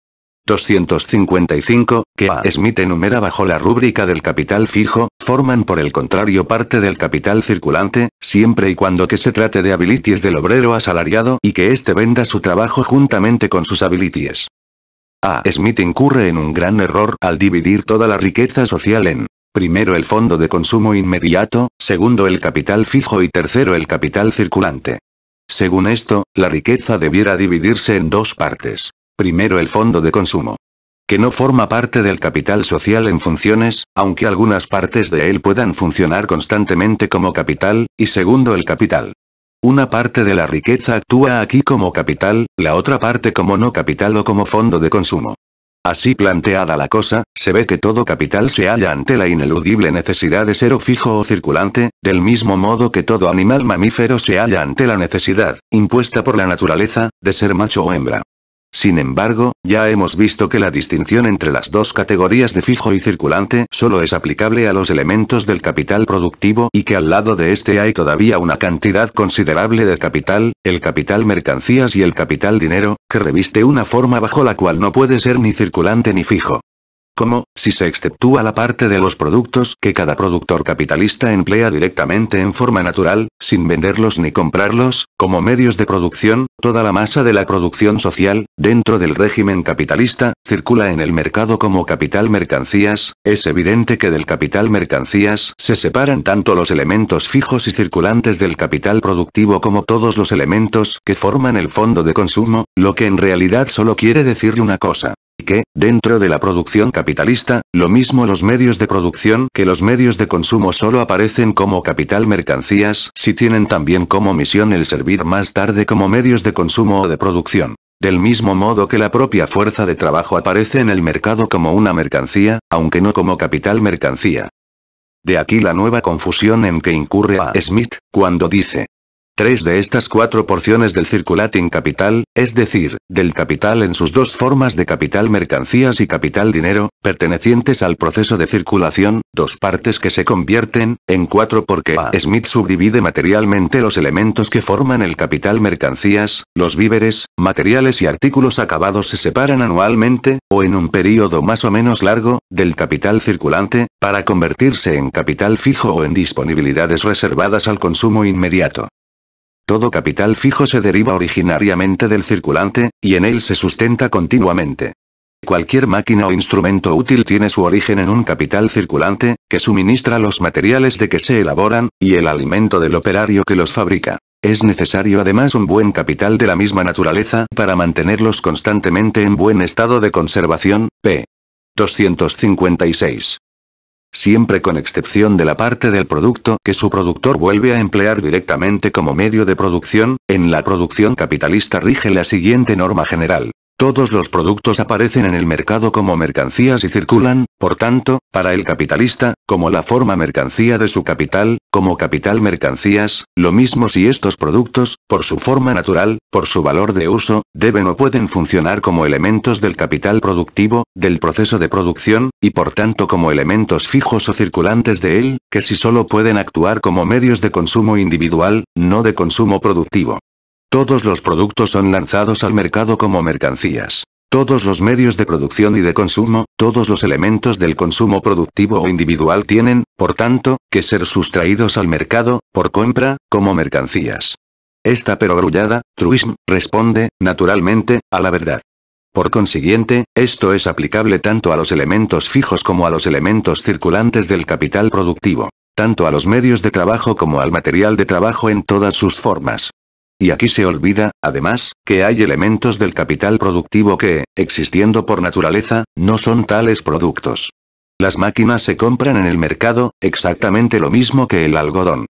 255, que A. Smith enumera bajo la rúbrica del capital fijo, forman por el contrario parte del capital circulante, siempre y cuando que se trate de abilities del obrero asalariado y que éste venda su trabajo juntamente con sus abilities. A. Smith incurre en un gran error al dividir toda la riqueza social en primero el fondo de consumo inmediato, segundo el capital fijo y tercero el capital circulante. Según esto, la riqueza debiera dividirse en dos partes. Primero el fondo de consumo. que no forma parte del capital social en funciones, aunque algunas partes de él puedan funcionar constantemente como capital, y segundo el capital. Una parte de la riqueza actúa aquí como capital, la otra parte como no capital o como fondo de consumo. Así planteada la cosa, se ve que todo capital se halla ante la ineludible necesidad de ser o fijo o circulante, del mismo modo que todo animal mamífero se halla ante la necesidad, impuesta por la naturaleza, de ser macho o hembra. Sin embargo, ya hemos visto que la distinción entre las dos categorías de fijo y circulante solo es aplicable a los elementos del capital productivo y que al lado de este hay todavía una cantidad considerable de capital, el capital mercancías y el capital dinero, que reviste una forma bajo la cual no puede ser ni circulante ni fijo. Como, si se exceptúa la parte de los productos que cada productor capitalista emplea directamente en forma natural, sin venderlos ni comprarlos, como medios de producción, toda la masa de la producción social, dentro del régimen capitalista, circula en el mercado como capital mercancías, es evidente que del capital mercancías se separan tanto los elementos fijos y circulantes del capital productivo como todos los elementos que forman el fondo de consumo, lo que en realidad solo quiere decir una cosa. Que, dentro de la producción capitalista, lo mismo los medios de producción que los medios de consumo solo aparecen como capital mercancías si tienen también como misión el servir más tarde como medios de consumo o de producción. Del mismo modo que la propia fuerza de trabajo aparece en el mercado como una mercancía, aunque no como capital mercancía. De aquí la nueva confusión en que incurre A. Smith, cuando dice: 3 de estas 4 porciones del circulating capital, es decir, del capital en sus dos formas de capital mercancías y capital dinero, pertenecientes al proceso de circulación, dos partes que se convierten en 4 porque A. Smith subdivide materialmente los elementos que forman el capital mercancías, los víveres, materiales y artículos acabados se separan anualmente, o en un período más o menos largo, del capital circulante, para convertirse en capital fijo o en disponibilidades reservadas al consumo inmediato. Todo capital fijo se deriva originariamente del circulante, y en él se sustenta continuamente. Cualquier máquina o instrumento útil tiene su origen en un capital circulante, que suministra los materiales de que se elaboran, y el alimento del operario que los fabrica. Es necesario además un buen capital de la misma naturaleza para mantenerlos constantemente en buen estado de conservación, p. 256. Siempre con excepción de la parte del producto que su productor vuelve a emplear directamente como medio de producción, en la producción capitalista rige la siguiente norma general. Todos los productos aparecen en el mercado como mercancías y circulan, por tanto, para el capitalista, como la forma mercancía de su capital, como capital mercancías, lo mismo si estos productos, por su forma natural, por su valor de uso, deben o pueden funcionar como elementos del capital productivo, del proceso de producción, y por tanto como elementos fijos o circulantes de él, que si solo pueden actuar como medios de consumo individual, no de consumo productivo. Todos los productos son lanzados al mercado como mercancías. Todos los medios de producción y de consumo, todos los elementos del consumo productivo o individual tienen, por tanto, que ser sustraídos al mercado, por compra, como mercancías. Esta perogrullada, truism, responde, naturalmente, a la verdad. Por consiguiente, esto es aplicable tanto a los elementos fijos como a los elementos circulantes del capital productivo. Tanto a los medios de trabajo como al material de trabajo en todas sus formas. Y aquí se olvida, además, que hay elementos del capital productivo que, existiendo por naturaleza, no son tales productos. Las máquinas se compran en el mercado, exactamente lo mismo que el algodón.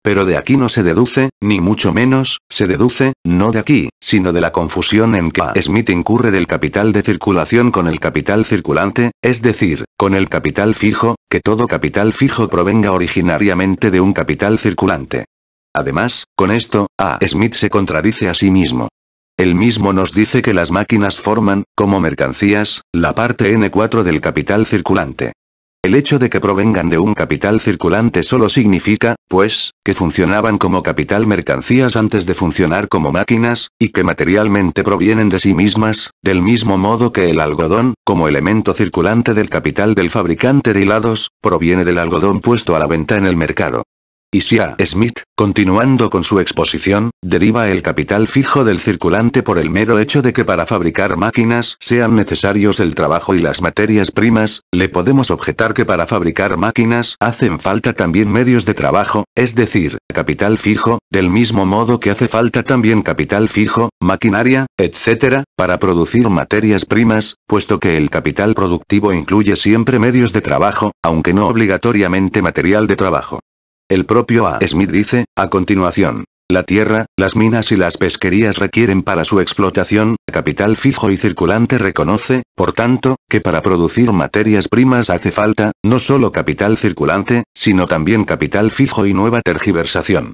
Pero de aquí no se deduce, ni mucho menos, se deduce, no de aquí, sino de la confusión en que Smith incurre del capital de circulación con el capital circulante, es decir, con el capital fijo, que todo capital fijo provenga originariamente de un capital circulante. Además, con esto, A. Smith se contradice a sí mismo. Él mismo nos dice que las máquinas forman, como mercancías, la parte N4 del capital circulante. El hecho de que provengan de un capital circulante solo significa, pues, que funcionaban como capital mercancías antes de funcionar como máquinas, y que materialmente provienen de sí mismas, del mismo modo que el algodón, como elemento circulante del capital del fabricante de hilados, proviene del algodón puesto a la venta en el mercado. Y si A. Smith, continuando con su exposición, deriva el capital fijo del circulante por el mero hecho de que para fabricar máquinas sean necesarios el trabajo y las materias primas, le podemos objetar que para fabricar máquinas hacen falta también medios de trabajo, es decir, capital fijo, del mismo modo que hace falta también capital fijo, maquinaria, etc., para producir materias primas, puesto que el capital productivo incluye siempre medios de trabajo, aunque no obligatoriamente material de trabajo. El propio A. Smith dice, a continuación, la tierra, las minas y las pesquerías requieren para su explotación, capital fijo y circulante. Reconoce, por tanto, que para producir materias primas hace falta, no solo capital circulante, sino también capital fijo y nueva tergiversación.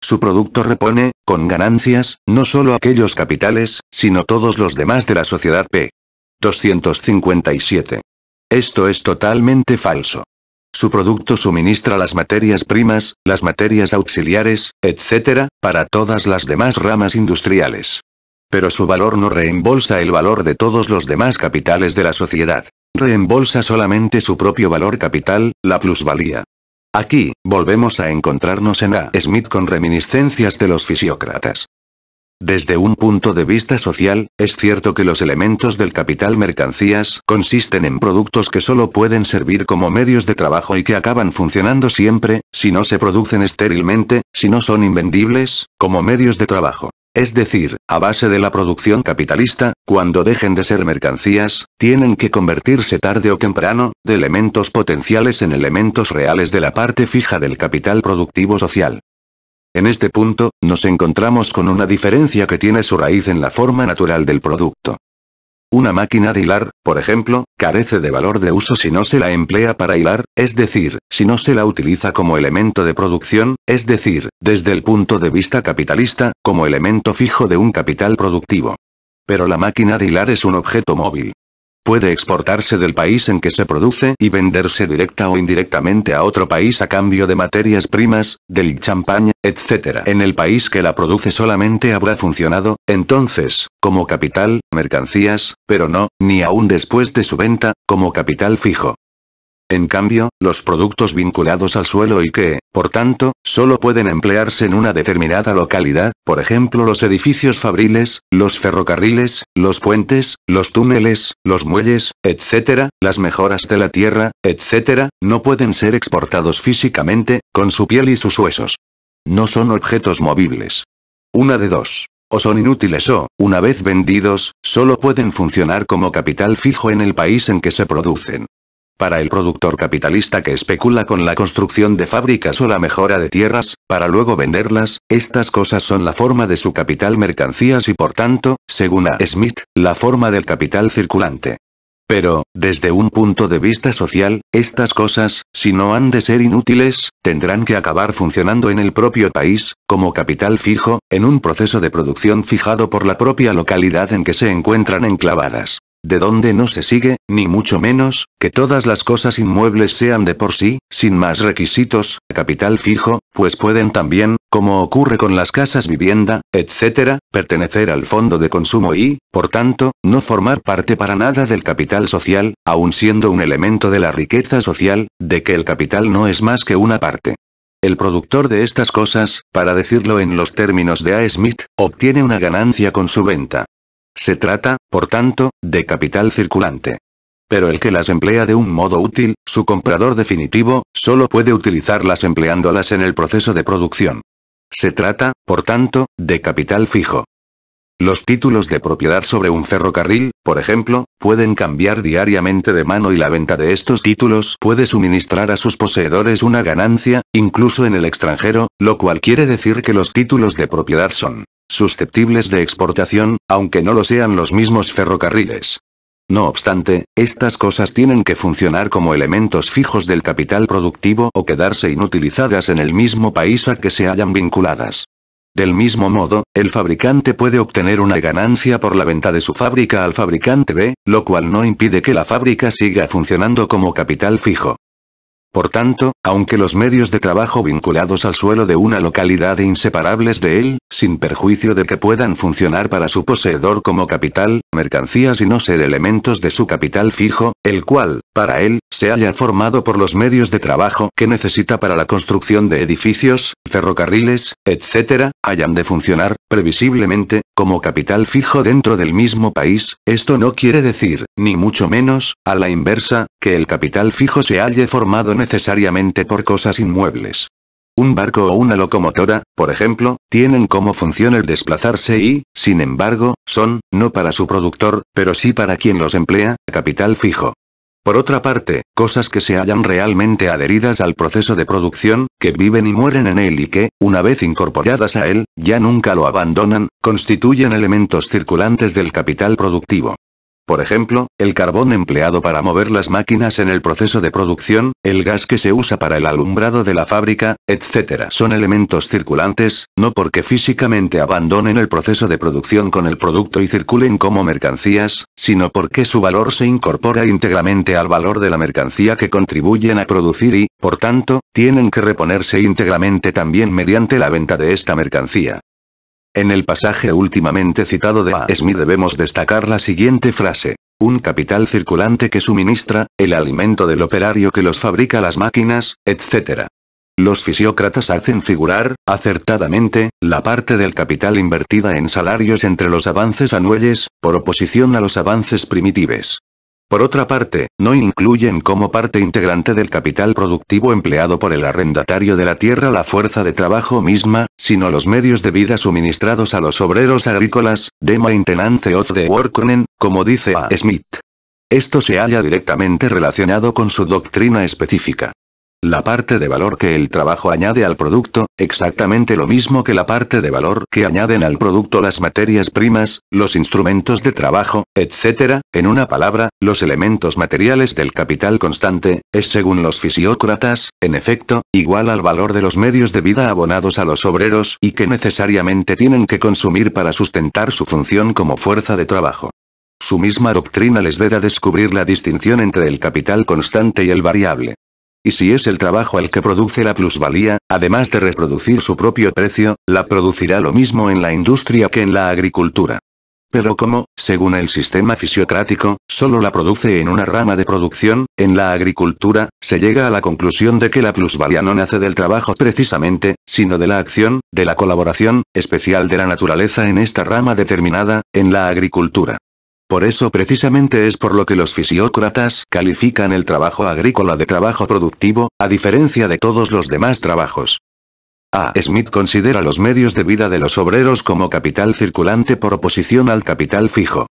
Su producto repone, con ganancias, no solo aquellos capitales, sino todos los demás de la sociedad. P. 257. Esto es totalmente falso. Su producto suministra las materias primas, las materias auxiliares, etc., para todas las demás ramas industriales. Pero su valor no reembolsa el valor de todos los demás capitales de la sociedad. Reembolsa solamente su propio valor capital, la plusvalía. Aquí, volvemos a encontrarnos en A. Smith con reminiscencias de los fisiócratas. Desde un punto de vista social, es cierto que los elementos del capital mercancías consisten en productos que solo pueden servir como medios de trabajo y que acaban funcionando siempre, si no se producen estérilmente, si no son invendibles, como medios de trabajo. Es decir, a base de la producción capitalista, cuando dejen de ser mercancías, tienen que convertirse tarde o temprano, de elementos potenciales en elementos reales de la parte fija del capital productivo social. En este punto, nos encontramos con una diferencia que tiene su raíz en la forma natural del producto. Una máquina de hilar, por ejemplo, carece de valor de uso si no se la emplea para hilar, es decir, si no se la utiliza como elemento de producción, es decir, desde el punto de vista capitalista, como elemento fijo de un capital productivo. Pero la máquina de hilar es un objeto móvil. Puede exportarse del país en que se produce y venderse directa o indirectamente a otro país a cambio de materias primas, del champán, etc. En el país que la produce solamente habrá funcionado, entonces, como capital, mercancías, pero no, ni aún después de su venta, como capital fijo. En cambio, los productos vinculados al suelo y que, por tanto, solo pueden emplearse en una determinada localidad, por ejemplo los edificios fabriles, los ferrocarriles, los puentes, los túneles, los muelles, etc., las mejoras de la tierra, etc., no pueden ser exportados físicamente, con su piel y sus huesos. No son objetos movibles. Una de dos. O son inútiles o, una vez vendidos, solo pueden funcionar como capital fijo en el país en que se producen. Para el productor capitalista que especula con la construcción de fábricas o la mejora de tierras, para luego venderlas, estas cosas son la forma de su capital mercancías y por tanto, según A. Smith, la forma del capital circulante. Pero, desde un punto de vista social, estas cosas, si no han de ser inútiles, tendrán que acabar funcionando en el propio país, como capital fijo, en un proceso de producción fijado por la propia localidad en que se encuentran enclavadas. De donde no se sigue, ni mucho menos, que todas las cosas inmuebles sean de por sí, sin más requisitos, capital fijo, pues pueden también, como ocurre con las casas vivienda, etc., pertenecer al fondo de consumo y, por tanto, no formar parte para nada del capital social, aun siendo un elemento de la riqueza social, de que el capital no es más que una parte. El productor de estas cosas, para decirlo en los términos de A. Smith, obtiene una ganancia con su venta. Se trata, por tanto, de capital circulante. Pero el que las emplea de un modo útil, su comprador definitivo, solo puede utilizarlas empleándolas en el proceso de producción. Se trata, por tanto, de capital fijo. Los títulos de propiedad sobre un ferrocarril, por ejemplo, pueden cambiar diariamente de mano y la venta de estos títulos puede suministrar a sus poseedores una ganancia, incluso en el extranjero, lo cual quiere decir que los títulos de propiedad son susceptibles de exportación, aunque no lo sean los mismos ferrocarriles. No obstante, estas cosas tienen que funcionar como elementos fijos del capital productivo o quedarse inutilizadas en el mismo país a que se hayan vinculadas. Del mismo modo, el fabricante puede obtener una ganancia por la venta de su fábrica al fabricante B, lo cual no impide que la fábrica siga funcionando como capital fijo. Por tanto, aunque los medios de trabajo vinculados al suelo de una localidad e inseparables de él, sin perjuicio de que puedan funcionar para su poseedor como capital, mercancías y no ser elementos de su capital fijo, el cual, para él, se haya formado por los medios de trabajo que necesita para la construcción de edificios, ferrocarriles, etc., hayan de funcionar, previsiblemente, como capital fijo dentro del mismo país, esto no quiere decir, ni mucho menos, a la inversa, que el capital fijo se halle formado necesariamente por cosas inmuebles. Un barco o una locomotora, por ejemplo, tienen como función el desplazarse y, sin embargo, son, no para su productor, pero sí para quien los emplea, capital fijo. Por otra parte, cosas que se hallan realmente adheridas al proceso de producción, que viven y mueren en él y que, una vez incorporadas a él, ya nunca lo abandonan, constituyen elementos circulantes del capital productivo. Por ejemplo, el carbón empleado para mover las máquinas en el proceso de producción, el gas que se usa para el alumbrado de la fábrica, etc. son elementos circulantes, no porque físicamente abandonen el proceso de producción con el producto y circulen como mercancías, sino porque su valor se incorpora íntegramente al valor de la mercancía que contribuyen a producir y, por tanto, tienen que reponerse íntegramente también mediante la venta de esta mercancía. En el pasaje últimamente citado de A. Smith debemos destacar la siguiente frase. Un capital circulante que suministra, el alimento del operario que los fabrica las máquinas, etc. Los fisiócratas hacen figurar, acertadamente, la parte del capital invertida en salarios entre los avances anuales, por oposición a los avances primitivos. Por otra parte, no incluyen como parte integrante del capital productivo empleado por el arrendatario de la tierra la fuerza de trabajo misma, sino los medios de vida suministrados a los obreros agrícolas, de maintenance of the workmen, como dice A. Smith. Esto se halla directamente relacionado con su doctrina específica. La parte de valor que el trabajo añade al producto, exactamente lo mismo que la parte de valor que añaden al producto las materias primas, los instrumentos de trabajo, etc., en una palabra, los elementos materiales del capital constante, es según los fisiócratas, en efecto, igual al valor de los medios de vida abonados a los obreros y que necesariamente tienen que consumir para sustentar su función como fuerza de trabajo. Su misma doctrina les da a descubrir la distinción entre el capital constante y el variable. Y si es el trabajo el que produce la plusvalía, además de reproducir su propio precio, la producirá lo mismo en la industria que en la agricultura. Pero como, según el sistema fisiocrático, solo la produce en una rama de producción, en la agricultura, se llega a la conclusión de que la plusvalía no nace del trabajo precisamente, sino de la acción, de la colaboración, especial de la naturaleza en esta rama determinada, en la agricultura. Por eso precisamente es por lo que los fisiócratas califican el trabajo agrícola de trabajo productivo, a diferencia de todos los demás trabajos. A. Smith considera los medios de vida de los obreros como capital circulante por oposición al capital fijo.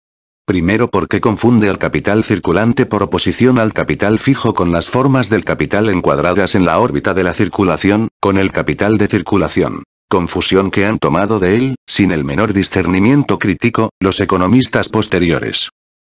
Primero porque confunde al capital circulante por oposición al capital fijo con las formas del capital encuadradas en la órbita de la circulación, con el capital de circulación. Confusión que han tomado de él, sin el menor discernimiento crítico, los economistas posteriores.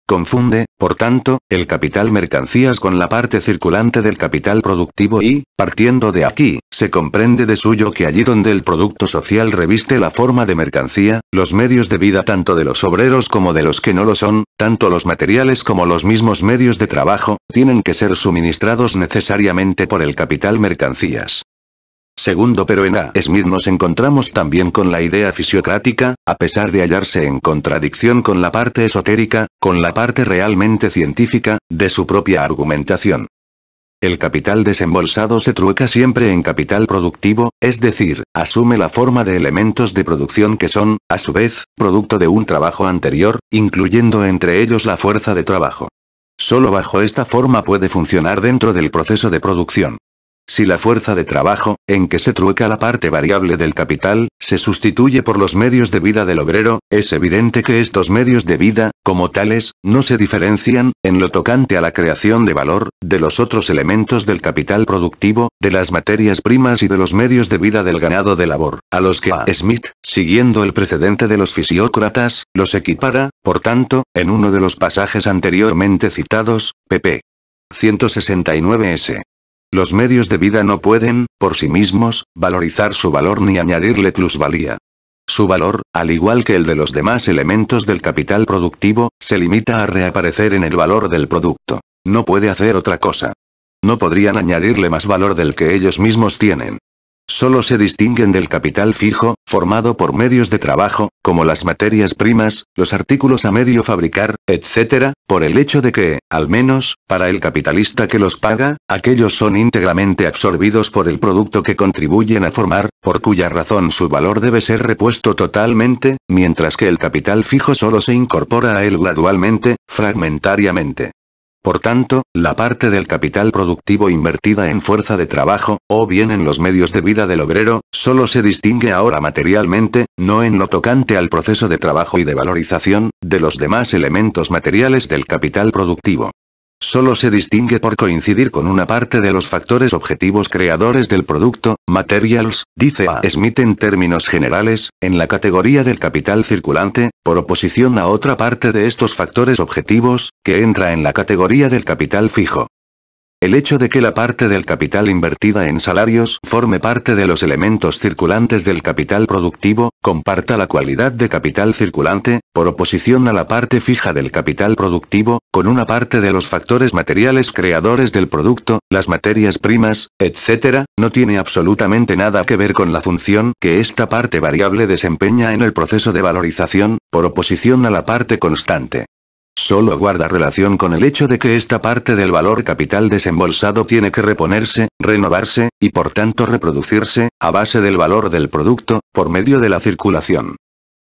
Confunde, por tanto, el capital mercancías con la parte circulante del capital productivo y, partiendo de aquí, se comprende de suyo que allí donde el producto social reviste la forma de mercancía, los medios de vida tanto de los obreros como de los que no lo son, tanto los materiales como los mismos medios de trabajo, tienen que ser suministrados necesariamente por el capital mercancías. Segundo, pero en A. Smith nos encontramos también con la idea fisiocrática, a pesar de hallarse en contradicción con la parte esotérica, con la parte realmente científica, de su propia argumentación. El capital desembolsado se trueca siempre en capital productivo, es decir, asume la forma de elementos de producción que son, a su vez, producto de un trabajo anterior, incluyendo entre ellos la fuerza de trabajo. Solo bajo esta forma puede funcionar dentro del proceso de producción. Si la fuerza de trabajo, en que se trueca la parte variable del capital, se sustituye por los medios de vida del obrero, es evidente que estos medios de vida, como tales, no se diferencian, en lo tocante a la creación de valor, de los otros elementos del capital productivo, de las materias primas y de los medios de vida del ganado de labor, a los que A. Smith, siguiendo el precedente de los fisiócratas, los equipara, por tanto, en uno de los pasajes anteriormente citados, pp. 169s. Los medios de vida no pueden, por sí mismos, valorizar su valor ni añadirle plusvalía. Su valor, al igual que el de los demás elementos del capital productivo, se limita a reaparecer en el valor del producto. No puede hacer otra cosa. No podrían añadirle más valor del que ellos mismos tienen. Solo se distinguen del capital fijo, formado por medios de trabajo, como las materias primas, los artículos a medio fabricar, etc., por el hecho de que, al menos, para el capitalista que los paga, aquellos son íntegramente absorbidos por el producto que contribuyen a formar, por cuya razón su valor debe ser repuesto totalmente, mientras que el capital fijo solo se incorpora a él gradualmente, fragmentariamente. Por tanto, la parte del capital productivo invertida en fuerza de trabajo, o bien en los medios de vida del obrero, solo se distingue ahora materialmente, no en lo tocante al proceso de trabajo y de valorización, de los demás elementos materiales del capital productivo. Solo se distingue por coincidir con una parte de los factores objetivos creadores del producto, materials, dice A. Smith en términos generales, en la categoría del capital circulante, por oposición a otra parte de estos factores objetivos, que entra en la categoría del capital fijo. El hecho de que la parte del capital invertida en salarios forme parte de los elementos circulantes del capital productivo, comparta la cualidad de capital circulante, por oposición a la parte fija del capital productivo, con una parte de los factores materiales creadores del producto, las materias primas, etc., no tiene absolutamente nada que ver con la función que esta parte variable desempeña en el proceso de valorización, por oposición a la parte constante. Solo guarda relación con el hecho de que esta parte del valor capital desembolsado tiene que reponerse, renovarse, y por tanto reproducirse, a base del valor del producto, por medio de la circulación.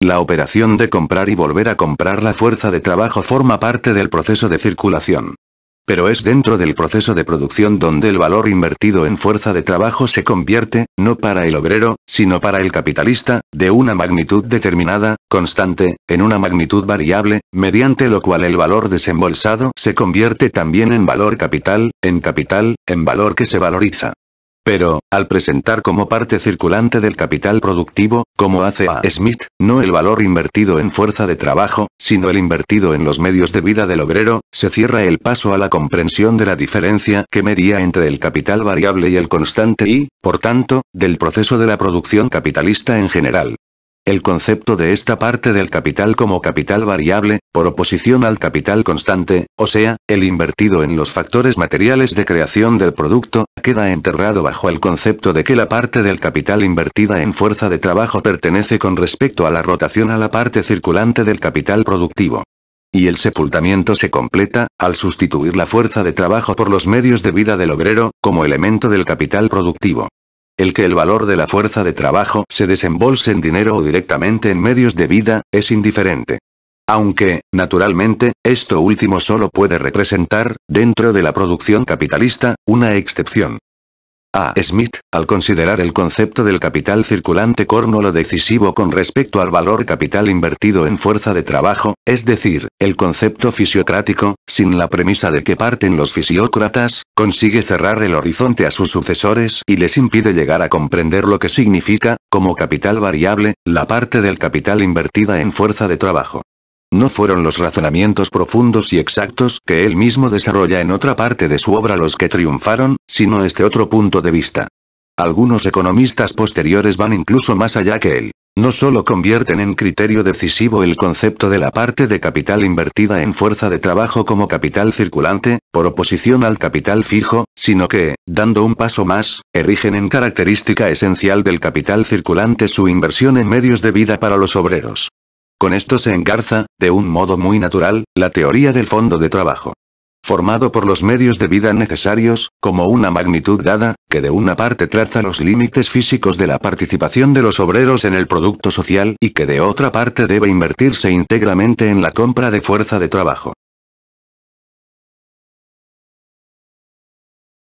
La operación de comprar y volver a comprar la fuerza de trabajo forma parte del proceso de circulación. Pero es dentro del proceso de producción donde el valor invertido en fuerza de trabajo se convierte, no para el obrero, sino para el capitalista, de una magnitud determinada, constante, en una magnitud variable, mediante lo cual el valor desembolsado se convierte también en valor capital, en valor que se valoriza. Pero, al presentar como parte circulante del capital productivo, como hace A. Smith, no el valor invertido en fuerza de trabajo, sino el invertido en los medios de vida del obrero, se cierra el paso a la comprensión de la diferencia que media entre el capital variable y el constante y, por tanto, del proceso de la producción capitalista en general. El concepto de esta parte del capital como capital variable, por oposición al capital constante, o sea, el invertido en los factores materiales de creación del producto, queda enterrado bajo el concepto de que la parte del capital invertida en fuerza de trabajo pertenece con respecto a la rotación a la parte circulante del capital productivo. Y el sepultamiento se completa, al sustituir la fuerza de trabajo por los medios de vida del obrero, como elemento del capital productivo. El que el valor de la fuerza de trabajo se desembolse en dinero o directamente en medios de vida, es indiferente. Aunque, naturalmente, esto último solo puede representar, dentro de la producción capitalista, una excepción. A. Smith, al considerar el concepto del capital circulante como lo decisivo con respecto al valor capital invertido en fuerza de trabajo, es decir, el concepto fisiocrático, sin la premisa de que parten los fisiócratas, consigue cerrar el horizonte a sus sucesores y les impide llegar a comprender lo que significa, como capital variable, la parte del capital invertida en fuerza de trabajo. No fueron los razonamientos profundos y exactos que él mismo desarrolla en otra parte de su obra los que triunfaron, sino este otro punto de vista. Algunos economistas posteriores van incluso más allá que él. No solo convierten en criterio decisivo el concepto de la parte de capital invertida en fuerza de trabajo como capital circulante, por oposición al capital fijo, sino que, dando un paso más, erigen en característica esencial del capital circulante su inversión en medios de vida para los obreros. Con esto se engarza, de un modo muy natural, la teoría del fondo de trabajo. Formado por los medios de vida necesarios, como una magnitud dada, que de una parte traza los límites físicos de la participación de los obreros en el producto social y que de otra parte debe invertirse íntegramente en la compra de fuerza de trabajo.